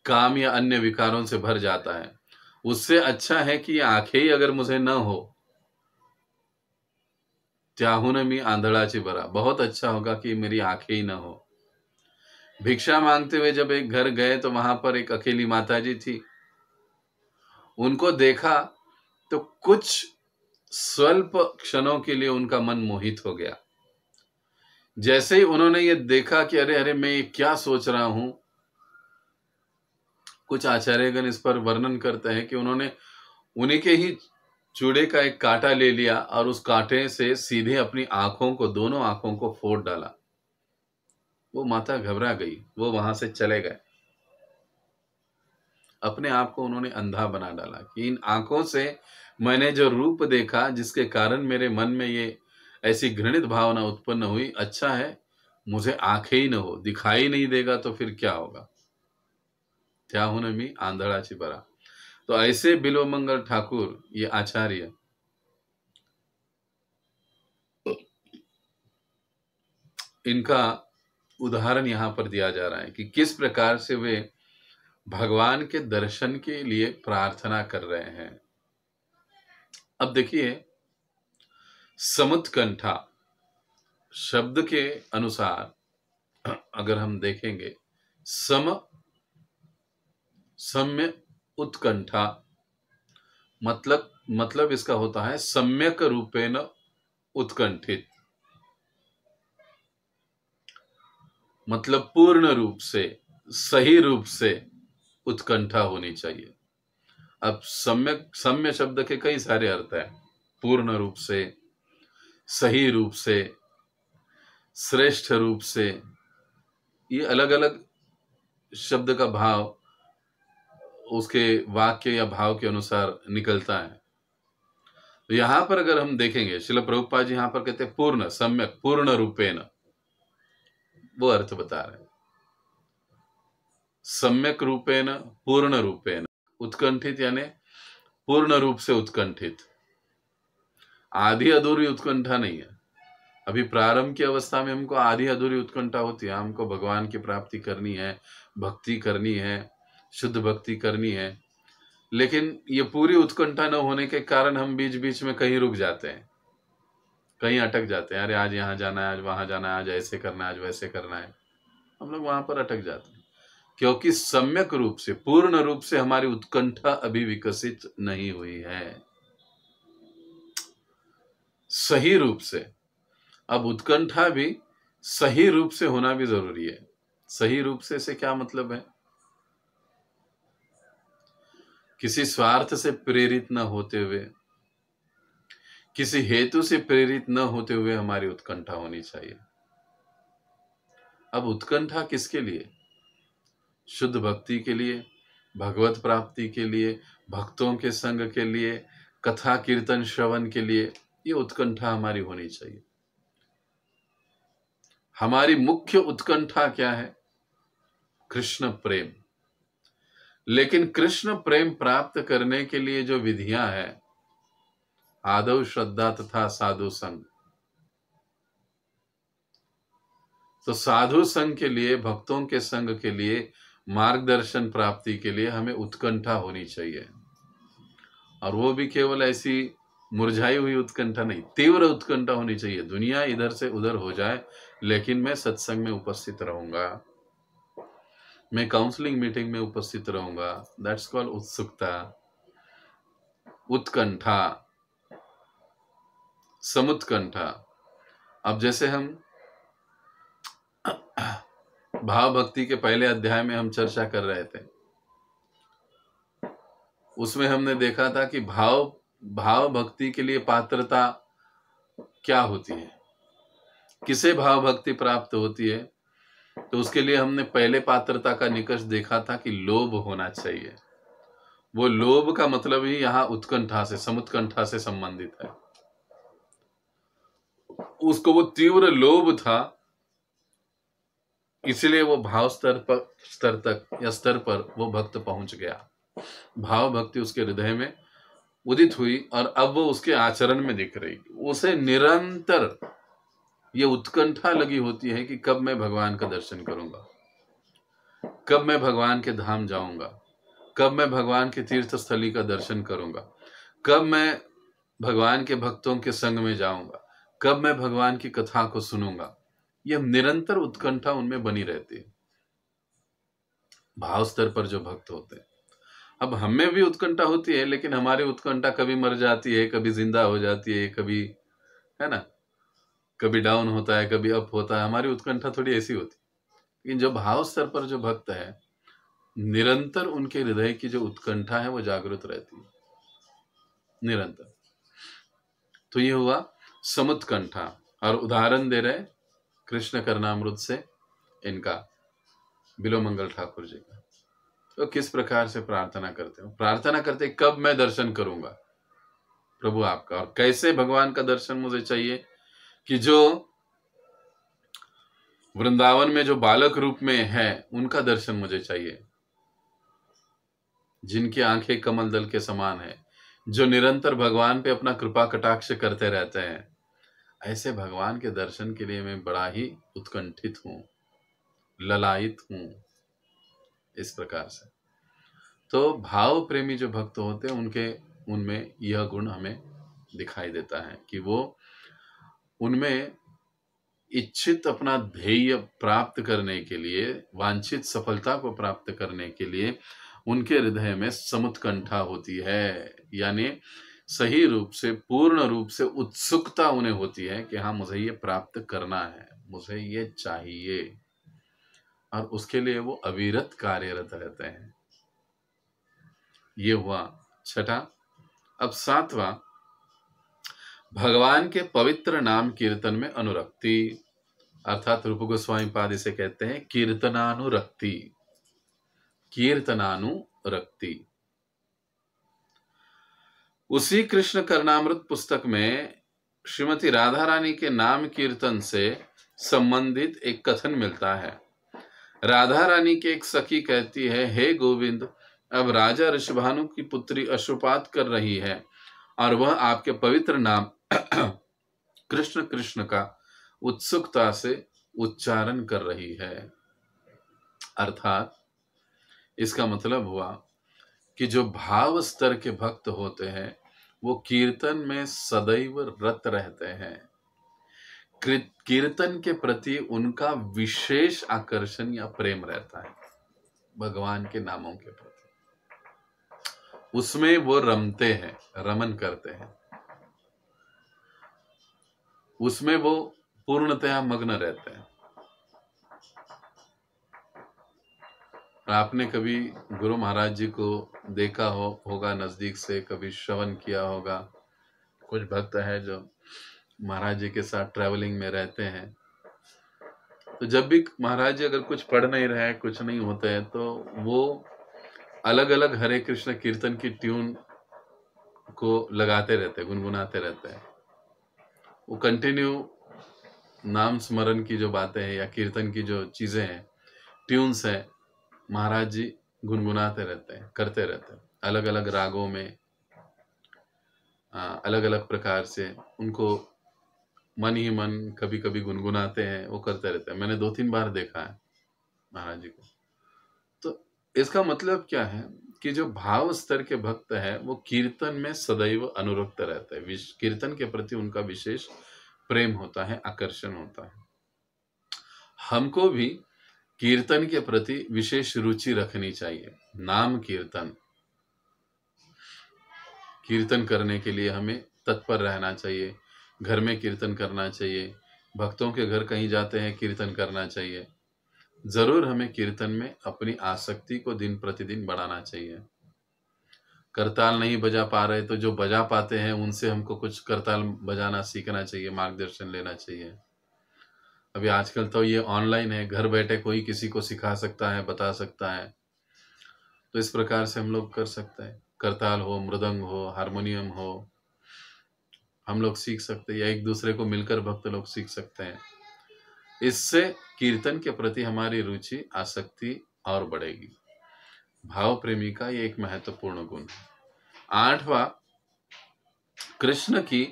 काम या अन्य विकारों से भर जाता है। उससे अच्छा है कि ये आंखें ही अगर मुझे न हो त्याहून मी आंधळाची बरा, बहुत अच्छा होगा कि मेरी आंखें ही न हो। भिक्षा मांगते हुए जब एक घर गए तो वहां पर एक अकेली माताजी थी। उनको देखा तो कुछ स्वल्प क्षणों के लिए उनका मन मोहित हो गया। जैसे ही उन्होंने ये देखा कि अरे अरे मैं ये क्या सोच रहा हूं, कुछ आचार्यगण इस पर वर्णन करते हैं कि उन्होंने उन्हीं के ही चूड़े का एक कांटा ले लिया और उस कांटे से सीधे अपनी आंखों को, दोनों आंखों को फोड़ डाला। वो माता घबरा गई, वो वहां से चले गए। अपने आप को उन्होंने अंधा बना डाला कि इन आंखों से मैंने जो रूप देखा, जिसके कारण मेरे मन में ये ऐसी घृणित भावना उत्पन्न हुई, अच्छा है मुझे आंखें ही न हो, दिखाई नहीं देगा तो फिर क्या होगा। त्याहून मी आंधळाची बरा। तो ऐसे बिल्वमंगल ठाकुर, ये आचार्य, इनका उदाहरण यहां पर दिया जा रहा है कि किस प्रकार से वे भगवान के दर्शन के लिए प्रार्थना कर रहे हैं। अब देखिए, समुत्कंठा शब्द के अनुसार अगर हम देखेंगे, सम्य उत्कंठा मतलब इसका होता है सम्यक रूपेण उत्कंठित, मतलब पूर्ण रूप से, सही रूप से उत्कंठा होनी चाहिए। अब सम्य शब्द के कई सारे अर्थ हैं, पूर्ण रूप से, सही रूप से, श्रेष्ठ रूप से, ये अलग अलग शब्द का भाव उसके वाक्य या भाव के अनुसार निकलता है। तो यहां पर अगर हम देखेंगे, श्रील प्रभुपाद जी यहां पर कहते हैं पूर्ण, सम्यक, पूर्ण रूपेण, वो अर्थ बता रहे हैं। सम्यक रूपेण, पूर्ण रूपेण, उत्कंठित यानी पूर्ण रूप से उत्कंठित, आधी अधूरी उत्कंठा नहीं है। अभी प्रारंभ की अवस्था में हमको आधी अधूरी उत्कंठा होती है, हमको भगवान की प्राप्ति करनी है, भक्ति करनी है, शुद्ध भक्ति करनी है, लेकिन ये पूरी उत्कंठा न होने के कारण हम बीच बीच में कहीं रुक जाते हैं, कहीं अटक जाते हैं। अरे आज यहाँ जाना है, आज वहां जाना है, आज ऐसे करना है, आज वैसे करना है, हम लोग वहां पर अटक जाते हैं, क्योंकि सम्यक रूप से, पूर्ण रूप से हमारी उत्कंठा अभी विकसित नहीं हुई है, सही रूप से। अब उत्कंठा भी सही रूप से होना भी जरूरी है। सही रूप से क्या मतलब है? किसी स्वार्थ से प्रेरित न होते हुए, किसी हेतु से प्रेरित न होते हुए हमारी उत्कंठा होनी चाहिए। अब उत्कंठा किसके लिए? शुद्ध भक्ति के लिए, भगवत प्राप्ति के लिए, भक्तों के संग के लिए, कथा कीर्तन श्रवण के लिए, ये उत्कंठा हमारी होनी चाहिए। हमारी मुख्य उत्कंठा क्या है? कृष्ण प्रेम। लेकिन कृष्ण प्रेम प्राप्त करने के लिए जो विधियां हैं, आदौ श्रद्धा तथा साधु संग, तो साधु संग के लिए, भक्तों के संग के लिए, मार्गदर्शन प्राप्ति के लिए हमें उत्कंठा होनी चाहिए। और वो भी केवल ऐसी मुरझाई हुई उत्कंठा नहीं, तीव्र उत्कंठा होनी चाहिए। दुनिया इधर से उधर हो जाए, लेकिन मैं सत्संग में उपस्थित रहूंगा, मैं काउंसलिंग मीटिंग में उपस्थित रहूंगा। दैट्स कॉल्ड उत्सुकता, उत्कंठा, समुत्कंठा। अब जैसे हम भाव भक्ति के पहले अध्याय में हम चर्चा कर रहे थे, उसमें हमने देखा था कि भाव भक्ति के लिए पात्रता क्या होती है, किसे भाव भक्ति प्राप्त होती है। तो उसके लिए हमने पहले पात्रता का निकष देखा था कि लोभ होना चाहिए। वो लोभ का मतलब ही यहां उत्कंठा से, समुत्कंठा से संबंधित है। उसको वो तीव्र लोभ था, इसलिए वो भाव स्तर पर वो भक्त पहुंच गया। भाव भक्ति उसके हृदय में उदित हुई और अब वो उसके आचरण में दिख रही। उसे निरंतर ये उत्कंठा लगी होती है कि कब मैं भगवान का दर्शन करूंगा, कब मैं भगवान के धाम जाऊंगा, कब मैं भगवान के तीर्थ स्थली का दर्शन करूंगा, कब मैं भगवान के भक्तों के संग में जाऊंगा, कब मैं भगवान की कथा को सुनूंगा, यह निरंतर उत्कंठा उनमें बनी रहती है। भाव स्तर पर जो भक्त होते हैं, अब हमें भी उत्कंठा होती है, लेकिन हमारी उत्कंठा कभी मर जाती है, कभी जिंदा हो जाती है, कभी, है ना, कभी डाउन होता है, कभी अप होता है। हमारी उत्कंठा थोड़ी ऐसी होती है। लेकिन जो भाव स्तर पर जो भक्त है, निरंतर उनके हृदय की जो उत्कंठा है वो जागृत रहती है, निरंतर। तो ये हुआ समुत्कंठा। और उदाहरण दे रहे कृष्ण करनामृत से इनका, बिलोमंगल ठाकुर जी का। तो किस प्रकार से प्रार्थना करते हो? प्रार्थना करते कब मैं दर्शन करूंगा प्रभु आपका, और कैसे भगवान का दर्शन मुझे चाहिए कि जो वृंदावन में जो बालक रूप में है उनका दर्शन मुझे चाहिए, जिनकी आंखें कमल दल के समान है, जो निरंतर भगवान पे अपना कृपा कटाक्ष करते रहते हैं। ऐसे भगवान के दर्शन के लिए मैं बड़ा ही उत्कंठित हूं, ललायित हूं, इस प्रकार से। तो भाव प्रेमी जो भक्त होते हैं उनमें यह गुण हमें दिखाई देता है कि वो उनमें इच्छित अपना ध्येय प्राप्त करने के लिए, वांछित सफलता को प्राप्त करने के लिए उनके हृदय में समुत्कंठा होती है, यानी सही रूप से, पूर्ण रूप से उत्सुकता उन्हें होती है कि हाँ, मुझे ये प्राप्त करना है, मुझे ये चाहिए, और उसके लिए वो अविरत कार्यरत रहते हैं। ये हुआ छठा। अब सातवां, भगवान के पवित्र नाम कीर्तन में अनुरक्ति, अर्थात रूप गोस्वामी पाद इसे कहते हैं कीर्तनानुरक्ति। कीर्तनानुरक्ति उसी कृष्ण करनामृत पुस्तक में श्रीमती राधा रानी के नाम कीर्तन से संबंधित एक कथन मिलता है। राधा रानी की एक सखी कहती है, हे गोविंद, अब राजा ऋषभानु की पुत्री अश्रुपात कर रही है और वह आपके पवित्र नाम कृष्ण कृष्ण का उत्सुकता से उच्चारण कर रही है। अर्थात इसका मतलब हुआ कि जो भाव स्तर के भक्त होते हैं वो कीर्तन में सदैव रत रहते हैं। कीर्तन के प्रति उनका विशेष आकर्षण या प्रेम रहता है, भगवान के नामों के प्रति। उसमें वो रमते हैं, रमन करते हैं, उसमें वो पूर्णतया मग्न रहते हैं। आपने कभी गुरु महाराज जी को देखा होगा नजदीक से, कभी श्रवण किया होगा। कुछ भक्त है जो महाराज जी के साथ ट्रैवलिंग में रहते हैं, तो जब भी महाराज जी अगर कुछ पढ़ नहीं रहे, कुछ नहीं होते हैं, तो वो अलग अलग हरे कृष्ण कीर्तन की ट्यून को लगाते रहते हैं, गुनगुनाते रहते हैं। वो कंटिन्यू नाम स्मरण की जो बातें हैं या कीर्तन की जो चीजें हैं, ट्यून्स हैं, महाराज जी गुनगुनाते रहते हैं, करते रहते हैं, अलग अलग रागों में, अलग अलग प्रकार से उनको मन ही मन कभी कभी गुनगुनाते हैं, वो करते रहते हैं। मैंने 2-3 बार देखा है महाराज जी को। तो इसका मतलब क्या है कि जो भाव स्तर के भक्त है वो कीर्तन में सदैव अनुरक्त रहते हैं, कीर्तन के प्रति उनका विशेष प्रेम होता है, आकर्षण होता है। हमको भी कीर्तन के प्रति विशेष रुचि रखनी चाहिए। नाम कीर्तन करने के लिए हमें तत्पर रहना चाहिए। घर में कीर्तन करना चाहिए, भक्तों के घर कहीं जाते हैं कीर्तन करना चाहिए। जरूर हमें कीर्तन में अपनी आसक्ति को दिन प्रतिदिन बढ़ाना चाहिए। करताल नहीं बजा पा रहे तो जो बजा पाते हैं उनसे हमको कुछ करताल बजाना सीखना चाहिए, मार्गदर्शन लेना चाहिए। अभी आजकल तो ये ऑनलाइन है, घर बैठे कोई किसी को सिखा सकता है, बता सकता है। तो इस प्रकार से हम लोग कर सकते हैं। करताल हो, मृदंग हो, हारमोनियम हो, हम लोग सीख सकते हैं, या एक दूसरे को मिलकर भक्त लोग सीख सकते हैं। इससे कीर्तन के प्रति हमारी रुचि, आसक्ति और बढ़ेगी। भाव प्रेमी का ये एक महत्वपूर्ण गुण है। 8वां, कृष्ण की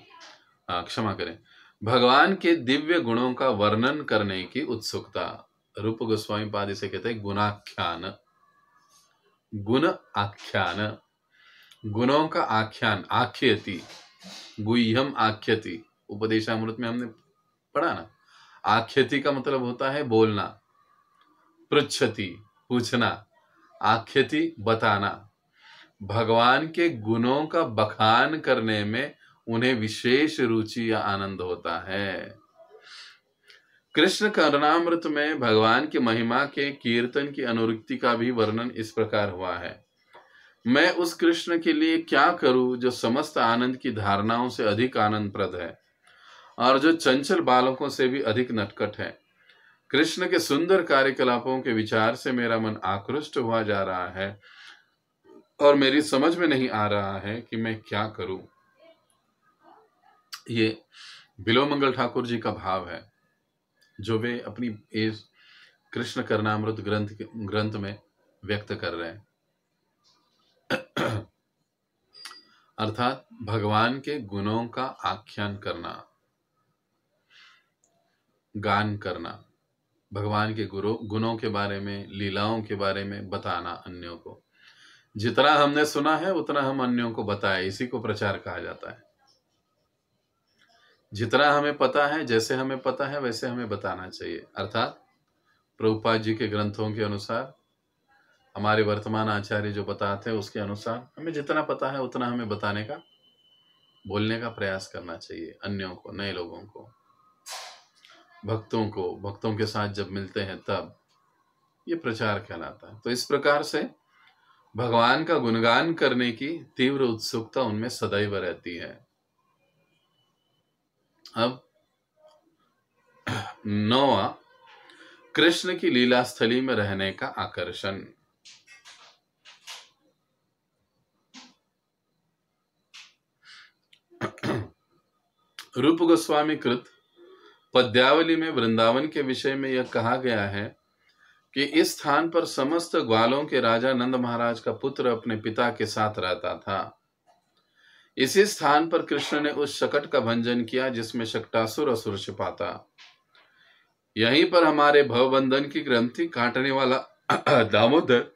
क्षमा करें, भगवान के दिव्य गुणों का वर्णन करने की उत्सुकता। रूप गोस्वामी पाद इसे कहते हैं गुणाख्यान। गुण आख्यान, गुणों का आख्यान, आख्यति, गुह्यम आख्यति, उपदेशामृत में हमने पढ़ा ना। आख्यति का मतलब होता है बोलना, पृच्छति पूछना, आख्यति बताना। भगवान के गुणों का बखान करने में उन्हें विशेष रुचि या आनंद होता है। कृष्ण कर्णामृत में भगवान की महिमा के कीर्तन की अनुरक्ति का भी वर्णन इस प्रकार हुआ है। मैं उस कृष्ण के लिए क्या करूं जो समस्त आनंद की धारणाओं से अधिक आनंदप्रद है और जो चंचल बालकों से भी अधिक नटखट है। कृष्ण के सुंदर कार्यकलापों के विचार से मेरा मन आकृष्ट हुआ जा रहा है और मेरी समझ में नहीं आ रहा है कि मैं क्या करूं। ये बिलोमंगल ठाकुर जी का भाव है जो वे अपनी इस कृष्ण कर्णामृत ग्रंथ में व्यक्त कर रहे हैं। अर्थात भगवान के गुणों का आख्यान करना, गान करना, भगवान के गुणों के बारे में, लीलाओं के बारे में बताना अन्यों को। जितना हमने सुना है उतना हम अन्यों को बताएं, इसी को प्रचार कहा जाता है। जितना हमें पता है, जैसे हमें पता है वैसे हमें बताना चाहिए। अर्थात प्रभुपाद जी के ग्रंथों के अनुसार, हमारे वर्तमान आचार्य जो बताते हैं उसके अनुसार हमें जितना पता है उतना हमें बताने का, बोलने का प्रयास करना चाहिए अन्यों को, नए लोगों को, भक्तों को। भक्तों के साथ जब मिलते हैं तब ये प्रचार कहलाता है। तो इस प्रकार से भगवान का गुणगान करने की तीव्र उत्सुकता उनमें सदैव रहती है। अब 9वां, कृष्ण की लीला स्थली में रहने का आकर्षण। रूप गोस्वामी कृत पद्यावली में वृंदावन के विषय में यह कहा गया है कि इस स्थान पर समस्त ग्वालों के राजा नंद महाराज का पुत्र अपने पिता के साथ रहता था। इसी स्थान पर कृष्ण ने उस शकट का भंजन किया जिसमें शकटासुर असुर छिपा था। यहीं पर हमारे भवबंधन की ग्रंथि काटने वाला दामोदर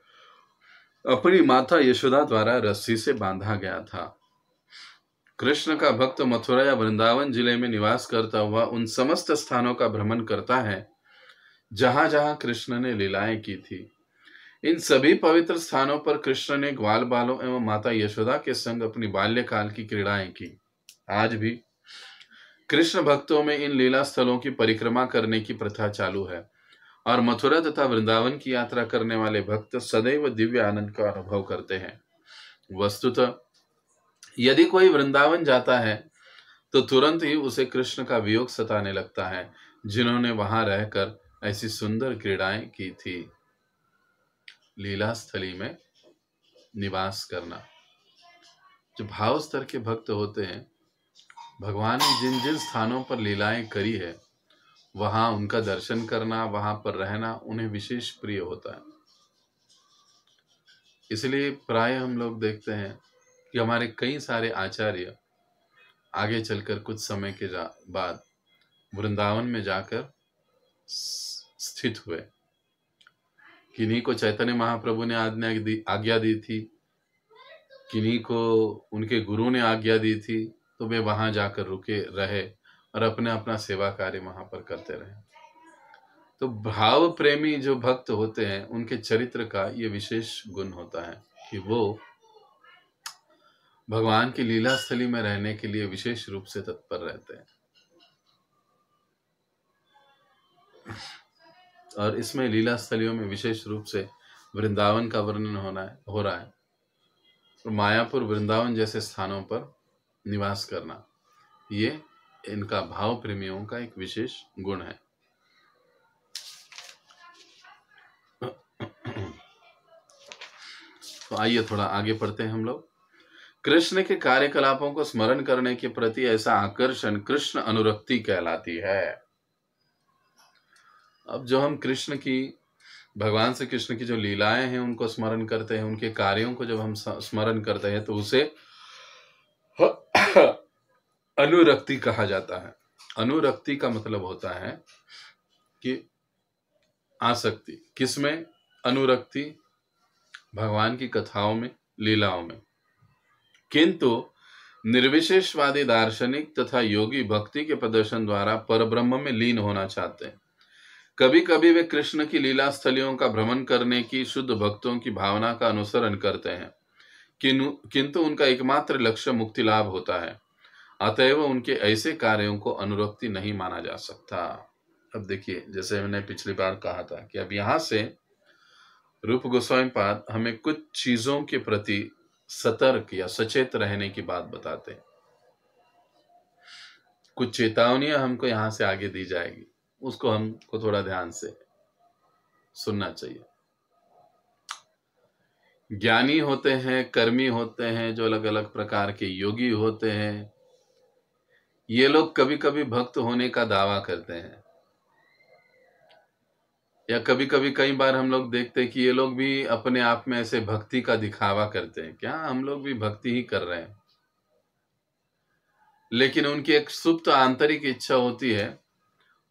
अपनी माता यशोदा द्वारा रस्सी से बांधा गया था। कृष्ण का भक्त मथुरा या वृंदावन जिले में निवास करता हुआ उन समस्त स्थानों का भ्रमण करता है जहां जहां कृष्ण ने लीलाएं की थी। इन सभी पवित्र स्थानों पर कृष्ण ने ग्वाल बालों एवं माता यशोदा के संग अपनी बाल्यकाल की क्रीड़ाएं की। आज भी कृष्ण भक्तों में इन लीला स्थलों की परिक्रमा करने की प्रथा चालू है और मथुरा तथा वृंदावन की यात्रा करने वाले भक्त सदैव दिव्य आनंद का अनुभव करते हैं। वस्तुतः यदि कोई वृंदावन जाता है तो तुरंत ही उसे कृष्ण का वियोग सताने लगता है जिन्होंने वहां रहकर ऐसी सुंदर क्रीड़ाएं की थी। लीला स्थली में निवास करना। जो भाव स्तर के भक्त होते हैं, भगवान ने जिन जिन स्थानों पर लीलाएं करी है वहां उनका दर्शन करना, वहां पर रहना उन्हें विशेष प्रिय होता है। इसलिए प्राय हम लोग देखते हैं कि हमारे कई सारे आचार्य आगे चलकर कुछ समय के बाद वृंदावन में जाकर स्थित हुए। किन्हीं को चैतन्य महाप्रभु ने आज्ञा दी थी, किन्हीं को उनके गुरु ने आज्ञा दी थी, तो वे वहां जाकर रुके रहे और अपने अपना सेवा कार्य वहां पर करते रहे। तो भाव प्रेमी जो भक्त होते हैं उनके चरित्र का ये विशेष गुण होता है कि वो भगवान की लीला स्थली में रहने के लिए विशेष रूप से तत्पर रहते हैं। और इसमें लीला स्थलियों में विशेष रूप से वृंदावन का वर्णन हो रहा है और मायापुर, वृंदावन जैसे स्थानों पर निवास करना, ये इनका भाव प्रेमियों का एक विशेष गुण है। तो आइए थोड़ा आगे पढ़ते हैं हम लोग। कृष्ण के कार्यकलापों को स्मरण करने के प्रति ऐसा आकर्षण कृष्ण अनुरक्ति कहलाती है। अब जो हम भगवान से कृष्ण की जो लीलाएं हैं उनको स्मरण करते हैं, उनके कार्यों को जब हम स्मरण करते हैं तो उसे अनुरक्ति कहा जाता है। अनुरक्ति का मतलब होता है कि आसक्ति। किसमें अनुरक्ति? भगवान की कथाओं में, लीलाओं में। किंतु निर्विशेषवादी दार्शनिक तथा योगी भक्ति के प्रदर्शन द्वारा परब्रह्म में लीन होना चाहते हैं। कभी कभी वे कृष्ण की लीला स्थलियों का भ्रमण करने की शुद्ध भक्तों की भावना का अनुसरण करते हैं, किंतु उनका एकमात्र लक्ष्य मुक्ति लाभ होता है। अतएव उनके ऐसे कार्यों को अनुरक्ति नहीं माना जा सकता। अब देखिए, जैसे मैंने पिछली बार कहा था कि अब यहां से रूप गोस्वामी पाद हमें कुछ चीजों के प्रति सतर्क या सचेत रहने की बात बताते हैं। कुछ चेतावनियां हमको यहां से आगे दी जाएगी, उसको हमको थोड़ा ध्यान से सुनना चाहिए। ज्ञानी होते हैं, कर्मी होते हैं, जो अलग अलग प्रकार के योगी होते हैं, ये लोग कभी कभी भक्त होने का दावा करते हैं, या कभी कभी कई बार हम लोग देखते हैं कि ये लोग भी अपने आप में ऐसे भक्ति का दिखावा करते हैं, क्या हम लोग भी भक्ति ही कर रहे हैं। लेकिन उनकी एक सुप्त आंतरिक इच्छा होती है,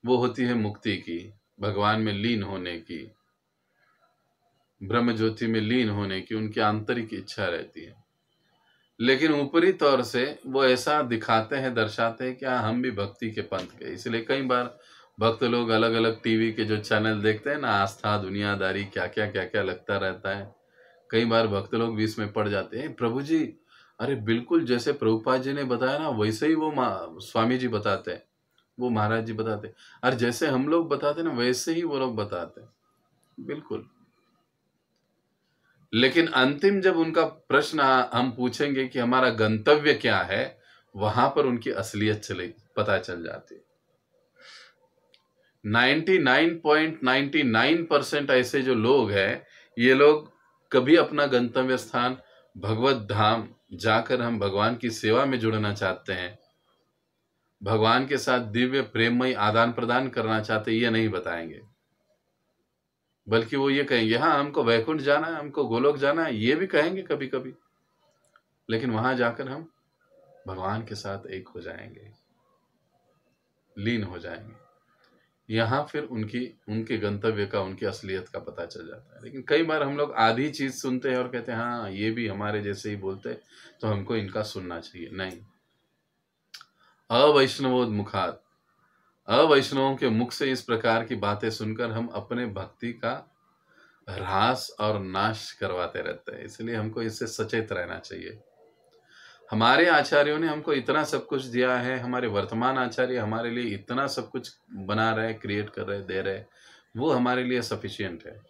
वो होती है मुक्ति की, भगवान में लीन होने की, ब्रह्म ज्योति में लीन होने की उनकी आंतरिक इच्छा रहती है। लेकिन ऊपरी तौर से वो ऐसा दिखाते हैं, दर्शाते हैं कि हम भी भक्ति के पंथ के। इसलिए कई बार भक्त लोग अलग अलग टीवी के जो चैनल देखते हैं ना, आस्था, दुनियादारी, क्या क्या लगता रहता है। कई बार भक्त लोग भी इसमें पड़ जाते हैं, प्रभु जी, अरे बिल्कुल जैसे प्रभुपाद जी ने बताया ना वैसे ही वो स्वामी जी बताते हैं, वो महाराज जी बताते हैं, और जैसे हम लोग बताते हैं ना वैसे ही वो लोग बताते हैं, बिल्कुल। लेकिन अंतिम जब उनका प्रश्न हम पूछेंगे कि हमारा गंतव्य क्या है, वहां पर उनकी असलियत पता चल जाती है। 99.99% ऐसे जो लोग हैं, ये लोग कभी अपना गंतव्य स्थान भगवत धाम जाकर हम भगवान की सेवा में जुड़ना चाहते हैं, भगवान के साथ दिव्य प्रेममय आदान प्रदान करना चाहते, ये नहीं बताएंगे। बल्कि वो ये कहेंगे, हाँ हमको वैकुंठ जाना है, हमको गोलोक जाना है, ये भी कहेंगे कभी कभी। लेकिन वहां जाकर हम भगवान के साथ एक हो जाएंगे, लीन हो जाएंगे। यहां फिर उनके गंतव्य का, उनकी असलियत का पता चल जाता है। लेकिन कई बार हम लोग आधी चीज सुनते हैं और कहते हैं हाँ ये भी हमारे जैसे ही बोलते हैं, तो हमको इनका सुनना चाहिए। नहीं, अवैष्णवोन्मुखात्, अवैष्णवों के मुख से इस प्रकार की बातें सुनकर हम अपने भक्ति का ह्रास और नाश करवाते रहते हैं। इसलिए हमको इससे सचेत रहना चाहिए। हमारे आचार्यों ने हमको इतना सब कुछ दिया है, हमारे वर्तमान आचार्य हमारे लिए इतना सब कुछ बना रहे, क्रिएट कर रहे, दे रहे, वो हमारे लिए सफिशिएंट है।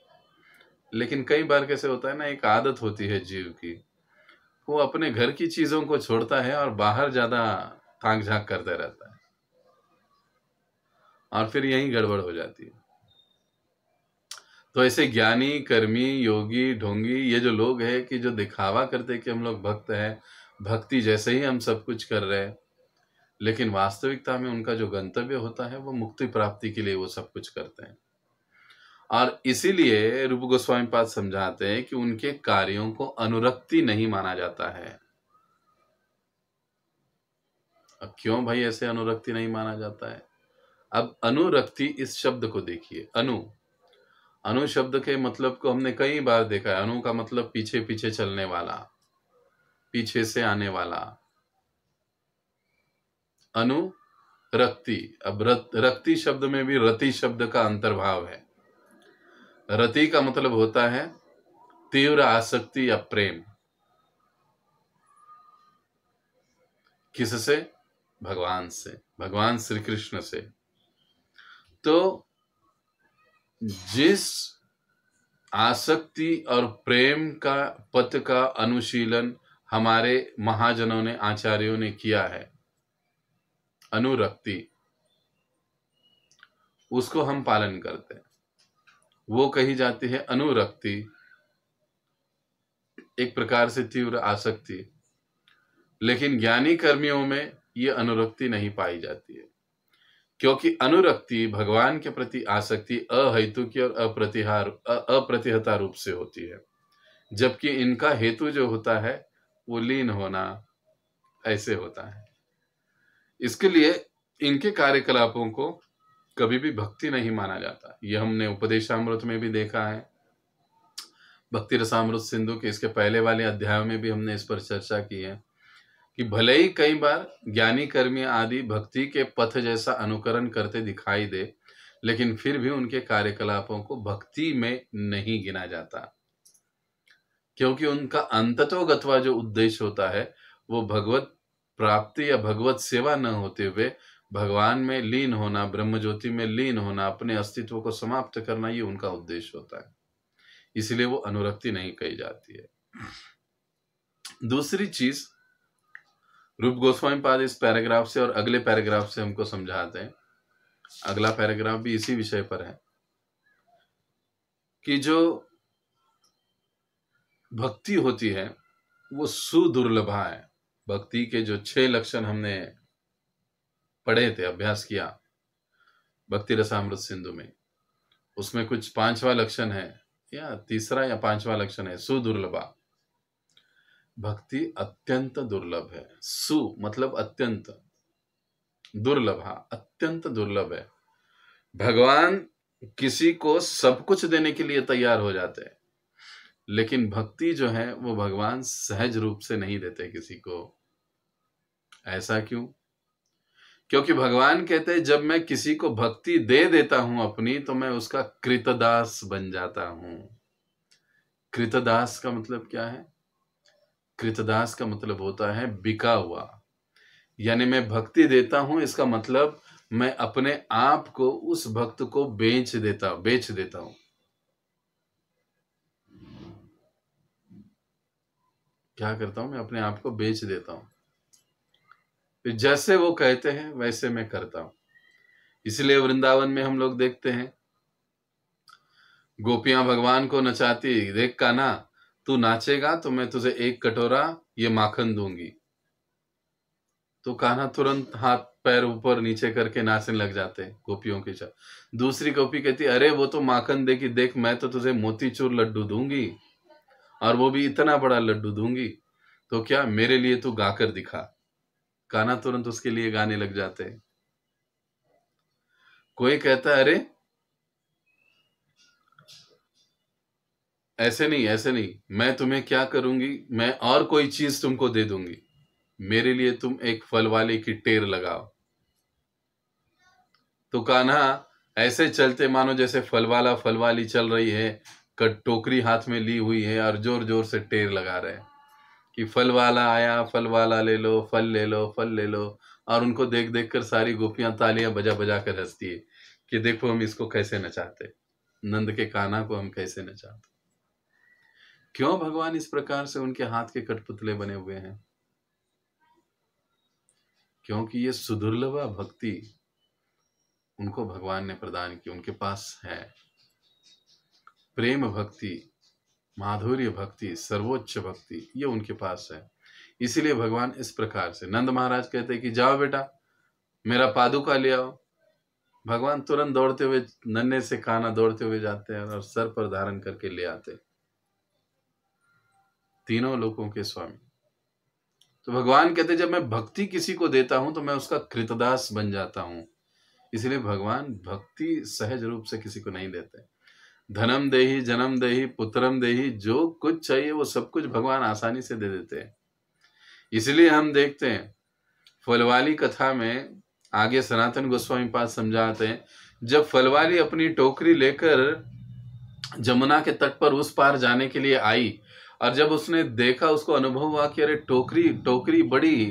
लेकिन कई बार कैसे होता है ना, एक आदत होती है जीव की, वो अपने घर की चीजों को छोड़ता है और बाहर ज्यादा ताक झांक करते रहता है, और फिर यही गड़बड़ हो जाती है। तो ऐसे ज्ञानी, कर्मी, योगी, ढोंगी, ये जो लोग हैं कि जो दिखावा करते कि हम लोग भक्त हैं, भक्ति जैसे ही हम सब कुछ कर रहे हैं, लेकिन वास्तविकता में उनका जो गंतव्य होता है वो मुक्ति प्राप्ति के लिए वो सब कुछ करते हैं। और इसीलिए रूप गोस्वामी पाद समझाते हैं कि उनके कार्यों को अनुरक्ति नहीं माना जाता है। अब क्यों भाई ऐसे अनुरक्ति नहीं माना जाता है? अब अनुरक्ति इस शब्द को देखिए, अनु शब्द के मतलब को हमने कई बार देखा है। अनु का मतलब पीछे पीछे चलने वाला, पीछे से आने वाला। अनुरक्ति, अब रक्ति शब्द में भी रति शब्द का अंतर्भाव है। रति का मतलब होता है तीव्र आसक्ति या प्रेम। किससे? भगवान से, भगवान श्री कृष्ण से। तो जिस आसक्ति और प्रेम का पथ का अनुशीलन हमारे महाजनों ने, आचार्यों ने किया है, अनुरक्ति, उसको हम पालन करते हैं, वो कही जाती है अनुरक्ति, एक प्रकार से तीव्र आसक्ति। लेकिन ज्ञानी कर्मियों में ये अनुरक्ति नहीं पाई जाती है, क्योंकि अनुरक्ति भगवान के प्रति आसक्ति अहेतु की और अप्रतिहता रूप से होती है, जबकि इनका हेतु जो होता है वो लीन होना ऐसे होता है। इसके लिए इनके कार्यकलापों को कभी भी भक्ति नहीं माना जाता। यह हमने उपदेशामृत में भी देखा है, भक्ति रसामृत सिंधु के इसके पहले वाले अध्यायों में भी हमने इस पर चर्चा की है कि भले ही कई बार ज्ञानी कर्मी आदि भक्ति के पथ जैसा अनुकरण करते दिखाई दे, लेकिन फिर भी उनके कार्यकलापों को भक्ति में नहीं गिना जाता, क्योंकि उनका अंततोगत्वा जो उद्देश्य होता है वो भगवत प्राप्ति या भगवत सेवा न होते हुए भगवान में लीन होना, ब्रह्म ज्योति में लीन होना, अपने अस्तित्व को समाप्त करना, ये उनका उद्देश्य होता है। इसलिए वो अनुरक्ति नहीं कही जाती है। दूसरी चीज रूप गोस्वामी पाद इस पैराग्राफ से और अगले पैराग्राफ से हमको समझाते हैं। अगला पैराग्राफ भी इसी विषय पर है कि जो भक्ति होती है वो सुदुर्लभा है। भक्ति के जो 6 लक्षण हमने पढ़े थे, अभ्यास किया भक्ति रसामृत सिंधु में, उसमें कुछ 5वां लक्षण है या तीसरा या 5वां लक्षण है सुदुर्लभा। भक्ति अत्यंत दुर्लभ है। सु मतलब अत्यंत, दुर्लभा अत्यंत दुर्लभ है। भगवान किसी को सब कुछ देने के लिए तैयार हो जाते हैं, लेकिन भक्ति जो है वो भगवान सहज रूप से नहीं देते किसी को। ऐसा क्यों? क्योंकि भगवान कहते हैं जब मैं किसी को भक्ति दे देता हूं अपनी, तो मैं उसका कृतदास बन जाता हूं। कृतदास का मतलब क्या है? कृतदास का मतलब होता है बिका हुआ। यानी मैं भक्ति देता हूं, इसका मतलब मैं अपने आप को उस भक्त को बेच देता हूं। क्या करता हूं? मैं अपने आप को बेच देता हूं। फिर जैसे वो कहते हैं वैसे मैं करता हूं। इसलिए वृंदावन में हम लोग देखते हैं गोपियां भगवान को नचाती, देख कान्हा तू नाचेगा तो मैं तुझे 1 कटोरा ये माखन दूंगी। तो कान्हा तुरंत हाथ पैर ऊपर नीचे करके नाचने लग जाते गोपियों के साथ। दूसरी गोपी कहती अरे वो तो माखन देगी, देख मैं तो तुझे मोतीचूर लड्डू दूंगी, और वो भी इतना बड़ा लड्डू दूंगी, तो क्या मेरे लिए तू गाकर दिखा। कान्हा तुरंत उसके लिए गाने लग जाते हैं। कोई कहता है अरे ऐसे नहीं, मैं तुम्हें क्या करूंगी, मैं और कोई चीज तुमको दे दूंगी, मेरे लिए तुम एक फल वाले की टेर लगाओ। तो कान्हा ऐसे चलते मानो जैसे फल वाली चल रही है, टोकरी हाथ में ली हुई है और जोर जोर से टेर लगा रहे हैं कि फल वाला आया, फल वाला ले लो, फल ले लो, फल ले लो। और उनको देख देख कर सारी गोपियां तालियां बजा बजा कर हंसती है कि देखो हम इसको कैसे नचाते, नंद के कान्हा को हम कैसे नचाते। क्यों भगवान इस प्रकार से उनके हाथ के कठपुतले बने हुए हैं? क्योंकि ये सुदुर्लभ भक्ति उनको भगवान ने प्रदान की, उनके पास है। प्रेम भक्ति, माधुर्य भक्ति, सर्वोच्च भक्ति, ये उनके पास है। इसीलिए भगवान इस प्रकार से, नंद महाराज कहते हैं कि जाओ बेटा मेरा पादुका ले आओ। भगवान तुरंत दौड़ते हुए, नन्हे से कान्हा दौड़ते हुए जाते हैं और सर पर धारण करके ले आते। तीनों लोकों के स्वामी। तो भगवान कहते जब मैं भक्ति किसी को देता हूं तो मैं उसका कृतदास बन जाता हूं। इसलिए भगवान भक्ति सहज रूप से किसी को नहीं देते। धनम देही, जन्म देही, पुत्रम देही, जो कुछ चाहिए वो सब कुछ भगवान आसानी से दे देते हैं। इसलिए हम देखते हैं फलवाली कथा में आगे सनातन गोस्वामी पाद समझाते हैं, जब फलवाली अपनी टोकरी लेकर जमुना के तट पर उस पार जाने के लिए आई, और जब उसने देखा, उसको अनुभव हुआ कि अरे टोकरी बड़ी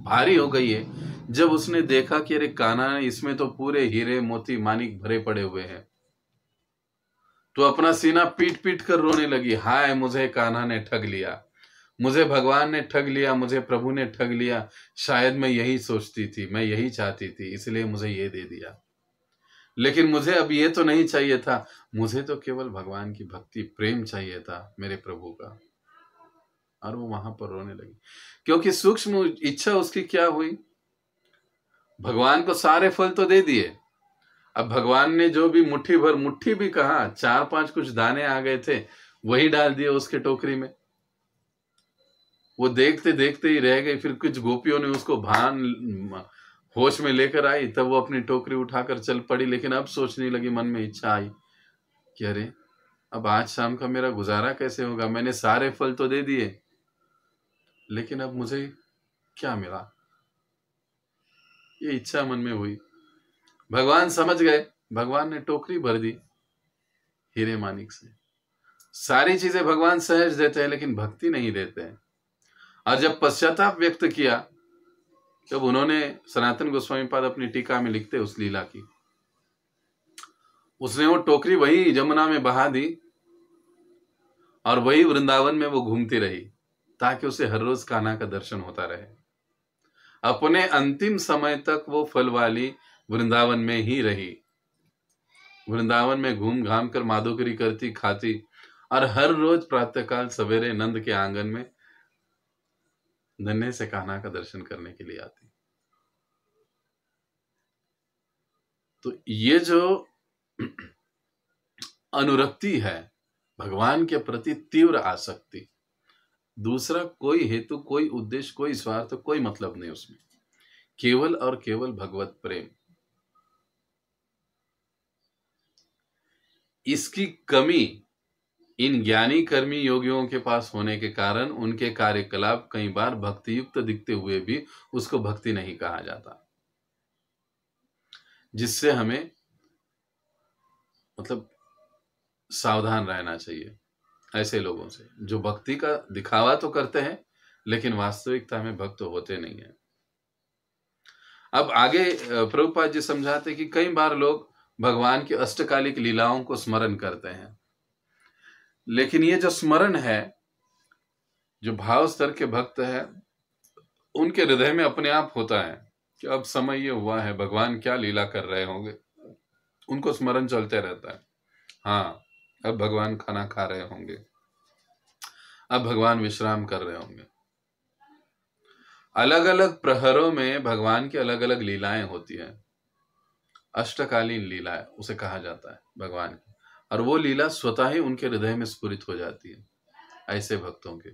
भारी हो गई है। जब उसने देखा कि अरे कान्हा, इसमें तो पूरे हीरे मोती मानिक भरे पड़े हुए हैं, तो अपना सीना पीट पीट कर रोने लगी। हाय मुझे कान्हा ने ठग लिया, मुझे भगवान ने ठग लिया, मुझे प्रभु ने ठग लिया। शायद मैं यही सोचती थी, मैं यही चाहती थी, इसलिए मुझे ये दे दिया, लेकिन मुझे अब ये तो नहीं चाहिए था। मुझे तो केवल भगवान की भक्ति प्रेम चाहिए था, मेरे प्रभु का। और वो वहां पर रोने लगी, क्योंकि सूक्ष्म इच्छा उसकी क्या हुई, भगवान को सारे फल तो दे दिए, अब भगवान ने जो भी मुट्ठी भी कहा, 4-5 कुछ दाने आ गए थे, वही डाल दिए उसके टोकरी में। वो देखते देखते ही रह गई। फिर कुछ गोपियों ने उसको होश में लेकर आई, तब वो अपनी टोकरी उठाकर चल पड़ी। लेकिन अब सोचने लगी, मन में इच्छा आई कि अरे अब आज शाम का मेरा गुजारा कैसे होगा, मैंने सारे फल तो दे दिए, लेकिन अब मुझे क्या मिला? ये इच्छा मन में हुई। भगवान समझ गए, भगवान ने टोकरी भर दी हीरे मानिक से। सारी चीजें भगवान सहज देते हैं, लेकिन भक्ति नहीं देते हैं। और जब पश्चाताप व्यक्त किया, जब उन्होंने, सनातन गोस्वामी पाद अपनी टीका में लिखते उस लीला की, उसने वो टोकरी वही जमुना में बहा दी और वही वृंदावन में वो घूमती रही, ताकि उसे हर रोज कान्हा का दर्शन होता रहे। अपने अंतिम समय तक वो फल वाली वृंदावन में ही रही। वृंदावन में घूम घाम कर माधुकरी करती, खाती, और हर रोज प्रातःकाल सवेरे नंद के आंगन में नन्हे से कान्हा का दर्शन करने के लिए आती। तो ये जो अनुरक्ति है, भगवान के प्रति तीव्र आसक्ति, दूसरा कोई हेतु, कोई उद्देश्य, कोई स्वार्थ, कोई मतलब नहीं उसमें, केवल और केवल भगवत प्रेम। इसकी कमी इन ज्ञानी कर्मी योगियों के पास होने के कारण उनके कार्यकलाप कई बार भक्ति युक्त दिखते हुए भी उसको भक्ति नहीं कहा जाता, जिससे हमें मतलब सावधान रहना चाहिए ऐसे लोगों से, जो भक्ति का दिखावा तो करते हैं लेकिन वास्तविकता में भक्त होते नहीं है। अब आगे प्रभुपाद जी समझाते कि कई बार लोग भगवान की अष्टकालिक लीलाओं को स्मरण करते हैं, लेकिन ये जो स्मरण है, जो भाव स्तर के भक्त है, उनके हृदय में अपने आप होता है कि अब समय ये हुआ है, भगवान क्या लीला कर रहे होंगे, उनको स्मरण चलते रहता है। हाँ, अब भगवान खाना खा रहे होंगे, अब भगवान विश्राम कर रहे होंगे। अलग अलग प्रहरों में भगवान की अलग अलग लीलाएं होती हैं। अष्टकालीन लीला उसे कहा जाता है भगवान की, और वो लीला स्वतः ही उनके हृदय में स्फुरित हो जाती है ऐसे भक्तों के,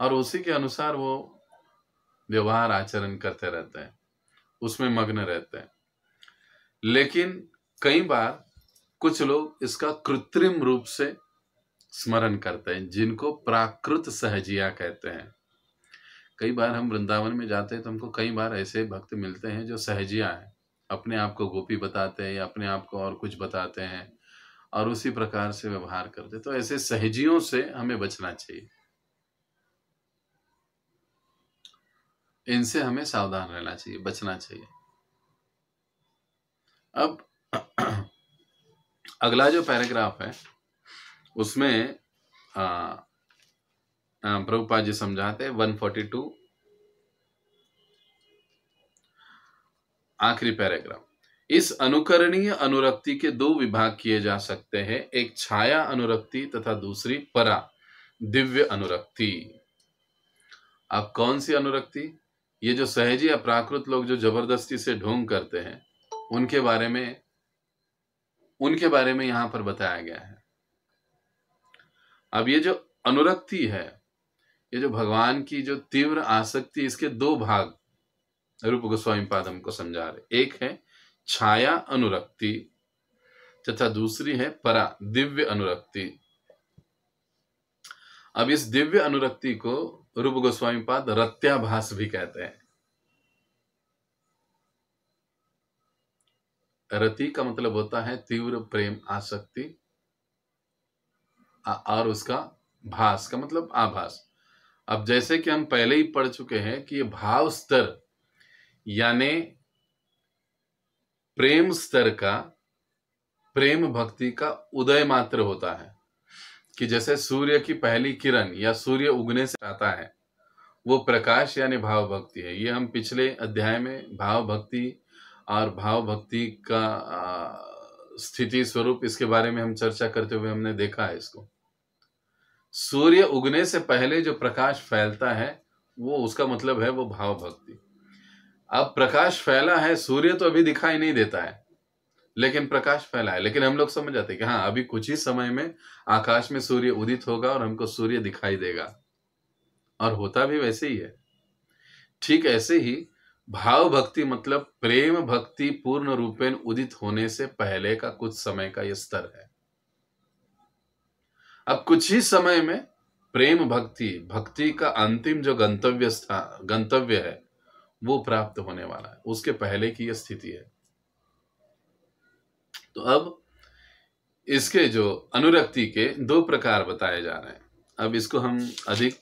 और उसी के अनुसार वो व्यवहार आचरण करते रहते हैं, उसमें मग्न रहते हैं। लेकिन कई बार कुछ लोग इसका कृत्रिम रूप से स्मरण करते हैं, जिनको प्राकृत सहजिया कहते हैं। कई बार हम वृंदावन में जाते हैं तो हमको कई बार ऐसे भक्त मिलते हैं जो सहजिया हैं, अपने आप को गोपी बताते हैं या अपने आप को और कुछ बताते हैं और उसी प्रकार से व्यवहार करते हैं। तो ऐसे सहजियों से हमें बचना चाहिए, इनसे हमें सावधान रहना चाहिए, बचना चाहिए। अब अगला जो पैराग्राफ है उसमें प्रभुपाद जी समझाते हैं 142 आखिरी पैराग्राफ। इस अनुकरणीय अनुरक्ति के दो विभाग किए जा सकते हैं, एक छाया अनुरक्ति तथा दूसरी परा दिव्य अनुरक्ति। अब कौन सी अनुरक्ति? ये जो सहजी या प्राकृत लोग जो जबरदस्ती से ढोंग करते हैं, उनके बारे में यहां पर बताया गया है। अब ये जो अनुरक्ति है, ये जो भगवान की जो तीव्र आसक्ति, इसके दो भाग रूप गोस्वामी पाद हमको समझा रहे। एक है छाया अनुरक्ति तथा दूसरी है परा दिव्य अनुरक्ति। अब इस दिव्य अनुरक्ति को रूप गोस्वामी पाद रत्याभास भी कहते हैं। रति का मतलब होता है तीव्र प्रेम आसक्ति, और उसका भास का मतलब आभास। अब जैसे कि हम पहले ही पढ़ चुके हैं कि ये भाव स्तर यानी प्रेम स्तर का, प्रेम भक्ति का उदय मात्र होता है, कि जैसे सूर्य की पहली किरण या सूर्य उगने से आता है, वो प्रकाश यानी भाव भक्ति है। ये हम पिछले अध्याय में भाव भक्ति और भाव भक्ति का स्थिति स्वरूप, इसके बारे में हम चर्चा करते हुए हमने देखा है इसको। सूर्य उगने से पहले जो प्रकाश फैलता है, वो उसका मतलब है वो भाव भक्ति। अब प्रकाश फैला है, सूर्य तो अभी दिखाई नहीं देता है लेकिन प्रकाश फैला है, लेकिन हम लोग समझ जाते हैं कि हाँ, अभी कुछ ही समय में आकाश में सूर्य उदित होगा और हमको सूर्य दिखाई देगा, और होता भी वैसे ही है। ठीक ऐसे ही भाव भक्ति मतलब प्रेम भक्ति पूर्ण रूपेण उदित होने से पहले का कुछ समय का यह स्तर है। अब कुछ ही समय में प्रेम भक्ति, भक्ति का अंतिम जो गंतव्य है वो प्राप्त होने वाला है, उसके पहले की यह स्थिति है। तो अब इसके जो अनुरक्ति के दो प्रकार बताए जा रहे हैं। अब इसको हम अधिक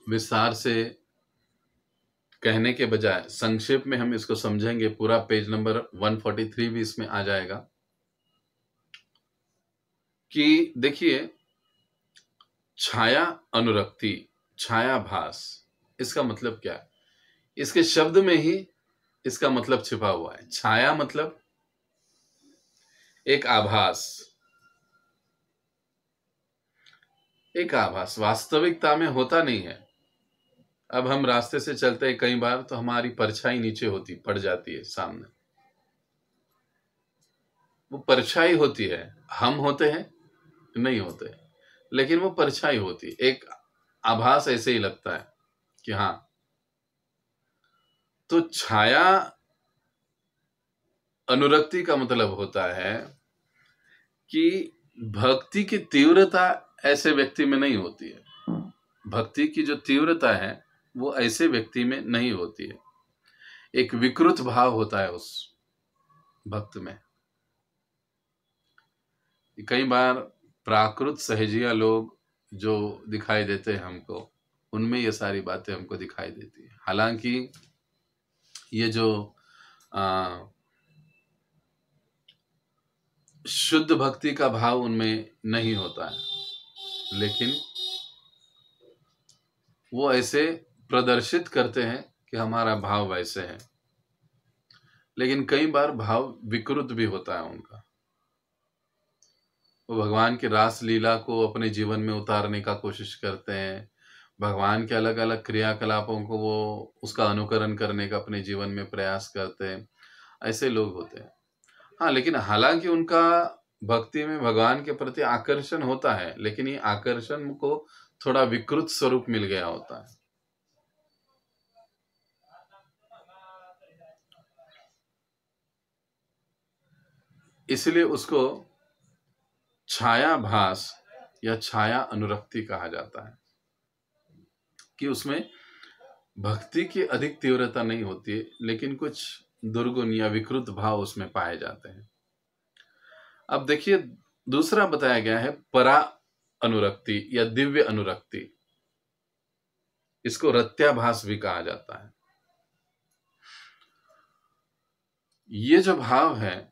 विस्तार से कहने के बजाय संक्षेप में हम इसको समझेंगे। पूरा पेज नंबर 143 भी इसमें आ जाएगा कि देखिए, छाया अनुरक्ति, छायाभास, इसका मतलब क्या है? इसके शब्द में ही इसका मतलब छिपा हुआ है। छाया मतलब एक आभास, एक आभास वास्तविकता में होता नहीं है। अब हम रास्ते से चलते हैं, कई बार तो हमारी परछाई नीचे होती पड़ जाती है सामने, वो परछाई होती है, हम होते हैं नहीं होते, लेकिन वो परछाई होती है, एक आभास ऐसे ही लगता है कि हाँ। तो छाया अनुरक्ति का मतलब होता है कि भक्ति की तीव्रता ऐसे व्यक्ति में नहीं होती है। भक्ति की जो तीव्रता है वो ऐसे व्यक्ति में नहीं होती है। एक विकृत भाव होता है उस भक्त में। कई बार प्राकृत सहजिया लोग जो दिखाई देते हैं हमको, उनमें ये सारी बातें हमको दिखाई देती है। हालांकि ये जो शुद्ध भक्ति का भाव उनमें नहीं होता है, लेकिन वो ऐसे प्रदर्शित करते हैं कि हमारा भाव वैसे है, लेकिन कई बार भाव विकृत भी होता है उनका। वो भगवान की रास लीला को अपने जीवन में उतारने का कोशिश करते हैं, भगवान के अलग अलग क्रियाकलापों को वो उसका अनुकरण करने का अपने जीवन में प्रयास करते हैं, ऐसे लोग होते हैं। हाँ, लेकिन हालांकि उनका भक्ति में भगवान के प्रति आकर्षण होता है, लेकिन ये आकर्षण को थोड़ा विकृत स्वरूप मिल गया होता है। इसलिए उसको छायाभास या छाया अनुरक्ति कहा जाता है, कि उसमें भक्ति की अधिक तीव्रता नहीं होती है, लेकिन कुछ दुर्गुण या विकृत भाव उसमें पाए जाते हैं। अब देखिए, दूसरा बताया गया है परा अनुरक्ति या दिव्य अनुरक्ति। इसको रत्याभास भी कहा जाता है। ये जो भाव है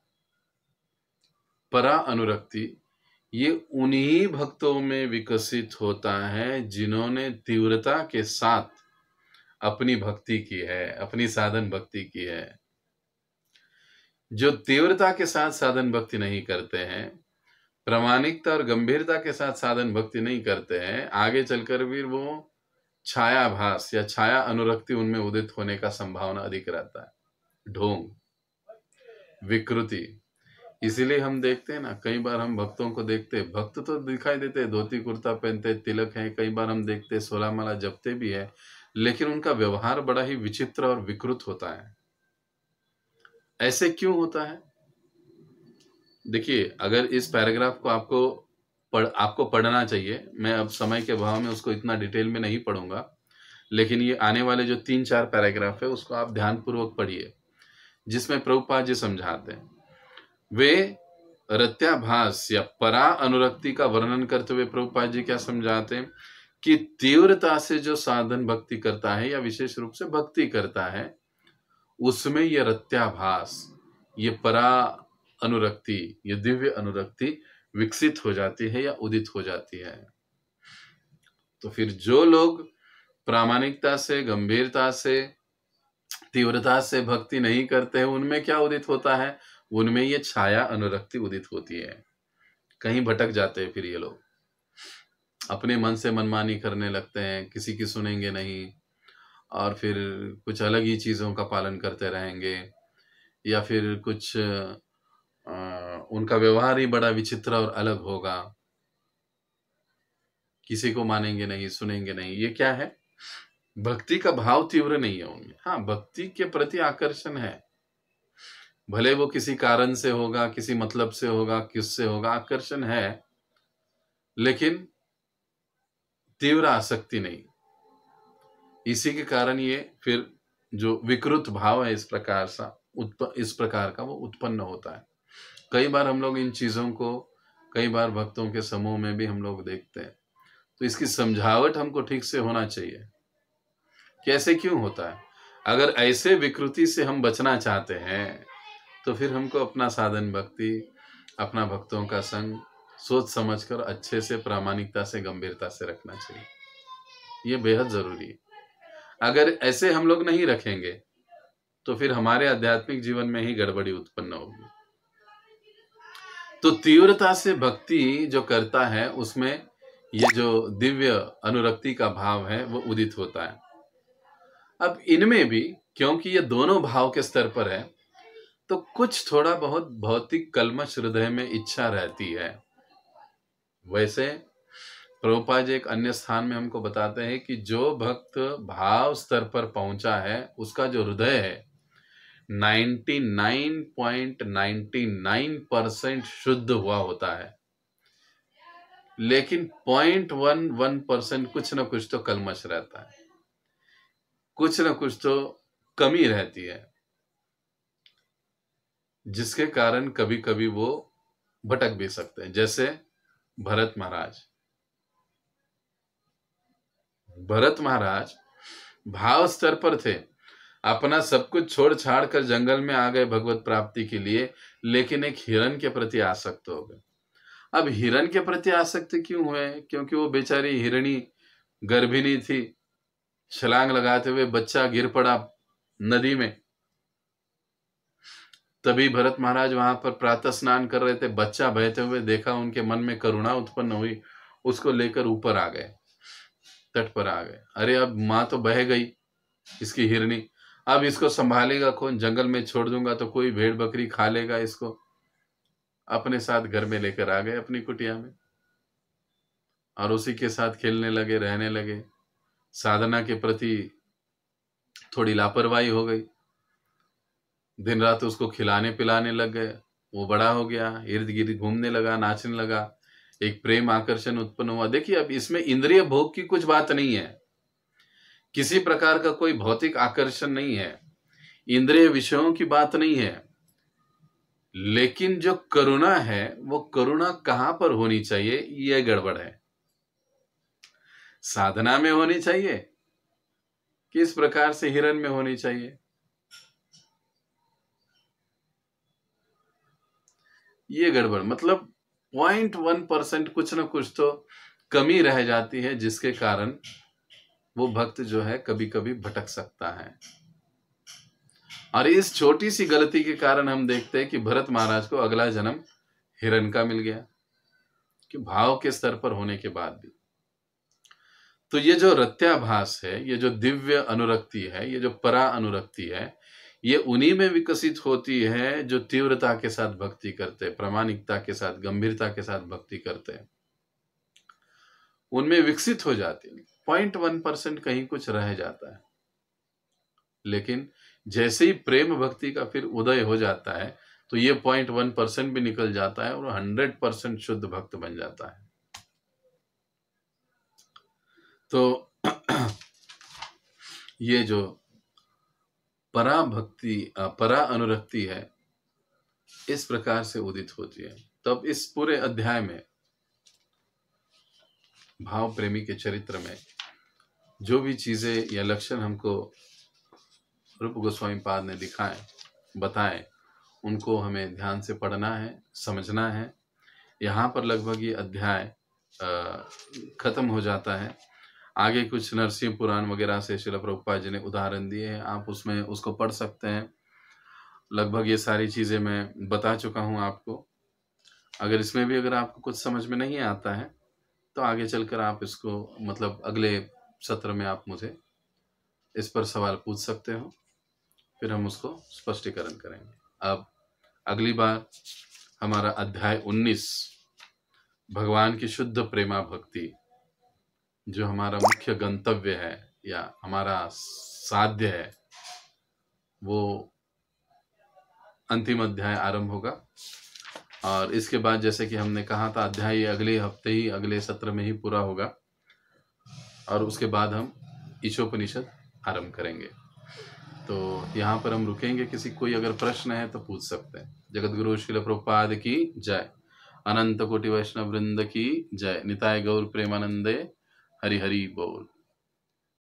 परा अनुरक्ति, ये उन्हीं भक्तों में विकसित होता है जिन्होंने तीव्रता के साथ अपनी भक्ति की है, अपनी साधन भक्ति की है। जो तीव्रता के साथ साधन भक्ति नहीं करते हैं, प्रामाणिकता और गंभीरता के साथ साधन भक्ति नहीं करते हैं, आगे चलकर भी वो छायाभास या छाया अनुरक्ति उनमें उदित होने का संभावना अधिक रहता है। ढोंग, विकृति। इसीलिए हम देखते हैं ना, कई बार हम भक्तों को देखते हैं, भक्त तो दिखाई देते हैं, धोती कुर्ता पहनते, तिलक है, कई बार हम देखते हैं 16 माला जपते भी है, लेकिन उनका व्यवहार बड़ा ही विचित्र और विकृत होता है। ऐसे क्यों होता है? देखिए, अगर इस पैराग्राफ को आपको पढ़ना चाहिए, मैं अब समय के अभाव में उसको इतना डिटेल में नहीं पढ़ूंगा, लेकिन ये आने वाले जो 3-4 पैराग्राफ है उसको आप ध्यानपूर्वक पढ़िए, जिसमें प्रभुपाद जी समझाते हैं। वे रत्याभास या परा अनुरक्ति का वर्णन करते हुए प्रभुपाद जी क्या समझाते हैं कि तीव्रता से जो साधन भक्ति करता है या विशेष रूप से भक्ति करता है, उसमें ये रत्याभास, ये परा अनुरक्ति, ये दिव्य अनुरक्ति विकसित हो जाती है या उदित हो जाती है। तो फिर जो लोग प्रामाणिकता से, गंभीरता से, तीव्रता से भक्ति नहीं करते हैं, उनमें क्या उदित होता है? उनमें ये छाया अनुरक्ति उदित होती है। कहीं भटक जाते हैं फिर ये लोग, अपने मन से मनमानी करने लगते हैं, किसी की सुनेंगे नहीं, और फिर कुछ अलग ही चीजों का पालन करते रहेंगे, या फिर कुछ उनका व्यवहार ही बड़ा विचित्र और अलग होगा, किसी को मानेंगे नहीं, सुनेंगे नहीं। ये क्या है? भक्ति का भाव तीव्र नहीं है उनमें। हाँ, भक्ति के प्रति आकर्षण है, भले वो किसी कारण से होगा, किसी मतलब से होगा, किससे होगा, आकर्षण है, लेकिन तीव्र आसक्ति नहीं। इसी के कारण ये फिर जो विकृत भाव है इस प्रकार का वो उत्पन्न होता है। कई बार हम लोग इन चीजों को कई बार भक्तों के समूह में भी हम लोग देखते हैं, तो इसकी समझावट हमको ठीक से होना चाहिए, कैसे क्यों होता है। अगर ऐसे विकृति से हम बचना चाहते हैं तो फिर हमको अपना साधन भक्ति, अपना भक्तों का संग सोच समझकर अच्छे से, प्रामाणिकता से, गंभीरता से रखना चाहिए। ये बेहद जरूरी है। अगर ऐसे हम लोग नहीं रखेंगे तो फिर हमारे आध्यात्मिक जीवन में ही गड़बड़ी उत्पन्न होगी। तो तीव्रता से भक्ति जो करता है उसमें ये जो दिव्य अनुरक्ति का भाव है वो उदित होता है। अब इनमें भी क्योंकि ये दोनों भाव के स्तर पर है, तो कुछ थोड़ा बहुत भौतिक कल्मश हृदय में इच्छा रहती है। वैसे प्रभुपाद जी एक अन्य स्थान में हमको बताते हैं कि जो भक्त भाव स्तर पर पहुंचा है उसका जो हृदय है 99.99% शुद्ध हुआ होता है, लेकिन 0.11% कुछ न कुछ तो कल्मश रहता है, कुछ न कुछ तो कमी रहती है, जिसके कारण कभी कभी वो भटक भी सकते हैं। जैसे भरत महाराज भाव स्तर पर थे, अपना सब कुछ छोड़ छाड़ कर जंगल में आ गए भगवत प्राप्ति के लिए, लेकिन एक हिरण के प्रति आसक्त हो गए। अब हिरण के प्रति आसक्त क्यों हुए? क्योंकि वो बेचारी हिरणी गर्भिणी थी, छलांग लगाते हुए बच्चा गिर पड़ा नदी में। तभी भरत महाराज वहां पर प्रातः स्नान कर रहे थे, बच्चा बहते हुए देखा, उनके मन में करुणा उत्पन्न हुई, उसको लेकर ऊपर आ गए, तट पर आ गए। अरे अब माँ तो बह गई इसकी हिरणी, अब इसको संभालेगा कौन? जंगल में छोड़ दूंगा तो कोई भेड़ बकरी खा लेगा इसको। अपने साथ घर में लेकर आ गए अपनी कुटिया में, और उसी के साथ खेलने लगे, रहने लगे। साधना के प्रति थोड़ी लापरवाही हो गई, दिन रात उसको खिलाने पिलाने लग गए, वो बड़ा हो गया, इर्द गिर्द घूमने लगा, नाचने लगा, एक प्रेम आकर्षण उत्पन्न हुआ। देखिए अब इसमें इंद्रिय भोग की कुछ बात नहीं है, किसी प्रकार का कोई भौतिक आकर्षण नहीं है, इंद्रिय विषयों की बात नहीं है, लेकिन जो करुणा है वो करुणा कहां पर होनी चाहिए, यह गड़बड़ है। साधना में होनी चाहिए, किस प्रकार से हिरण में होनी चाहिए, ये गड़बड़। मतलब 0.1% कुछ न कुछ तो कमी रह जाती है, जिसके कारण वो भक्त जो है कभी कभी भटक सकता है। और इस छोटी सी गलती के कारण हम देखते हैं कि भरत महाराज को अगला जन्म हिरण का मिल गया, कि भाव के स्तर पर होने के बाद भी। तो ये जो रत्याभास है, ये जो दिव्य अनुरक्ति है, ये जो परा अनुरक्ति है, ये उन्हीं में विकसित होती है जो तीव्रता के साथ भक्ति करते हैं, प्रामाणिकता के साथ, गंभीरता के साथ भक्ति करते हैं, उनमें विकसित हो जाती है। 0.1% कहीं कुछ रह जाता है, लेकिन जैसे ही प्रेम भक्ति का फिर उदय हो जाता है तो ये 0.1% भी निकल जाता है और 100% शुद्ध भक्त बन जाता है। तो ये जो परा भक्ति, परा अनुरक्ति है, इस प्रकार से उदित होती है। तब इस पूरे अध्याय में भाव प्रेमी के चरित्र में जो भी चीजें या लक्षण हमको रूप गोस्वामी पाद ने बताए, उनको हमें ध्यान से पढ़ना है, समझना है। यहाँ पर लगभग ये अध्याय खत्म हो जाता है। आगे कुछ नरसिंह पुराण वगैरह से श्रील प्रभुपाद जी ने उदाहरण दिए हैं, आप उसमें उसको पढ़ सकते हैं। लगभग ये सारी चीजें मैं बता चुका हूँ आपको। अगर इसमें भी अगर आपको कुछ समझ में नहीं आता है तो आगे चलकर आप इसको, मतलब अगले सत्र में आप मुझे इस पर सवाल पूछ सकते हो, फिर हम उसको स्पष्टीकरण करेंगे। अब अगली बार हमारा अध्याय 19 भगवान की शुद्ध प्रेमा भक्ति, जो हमारा मुख्य गंतव्य है, या हमारा साध्य है, वो अंतिम अध्याय आरंभ होगा। और इसके बाद जैसे कि हमने कहा था, अध्याय अगले हफ्ते ही, अगले सत्र में ही पूरा होगा, और उसके बाद हम ईशोपनिषद आरंभ करेंगे। तो यहाँ पर हम रुकेंगे। किसी कोई अगर प्रश्न है तो पूछ सकते हैं। जगत गुरु श्रील प्रभुपाद की जय। अनंत कोटि वैष्णव वृंद की जय। निताय गौर प्रेमानंदे। हरि हरि बोल।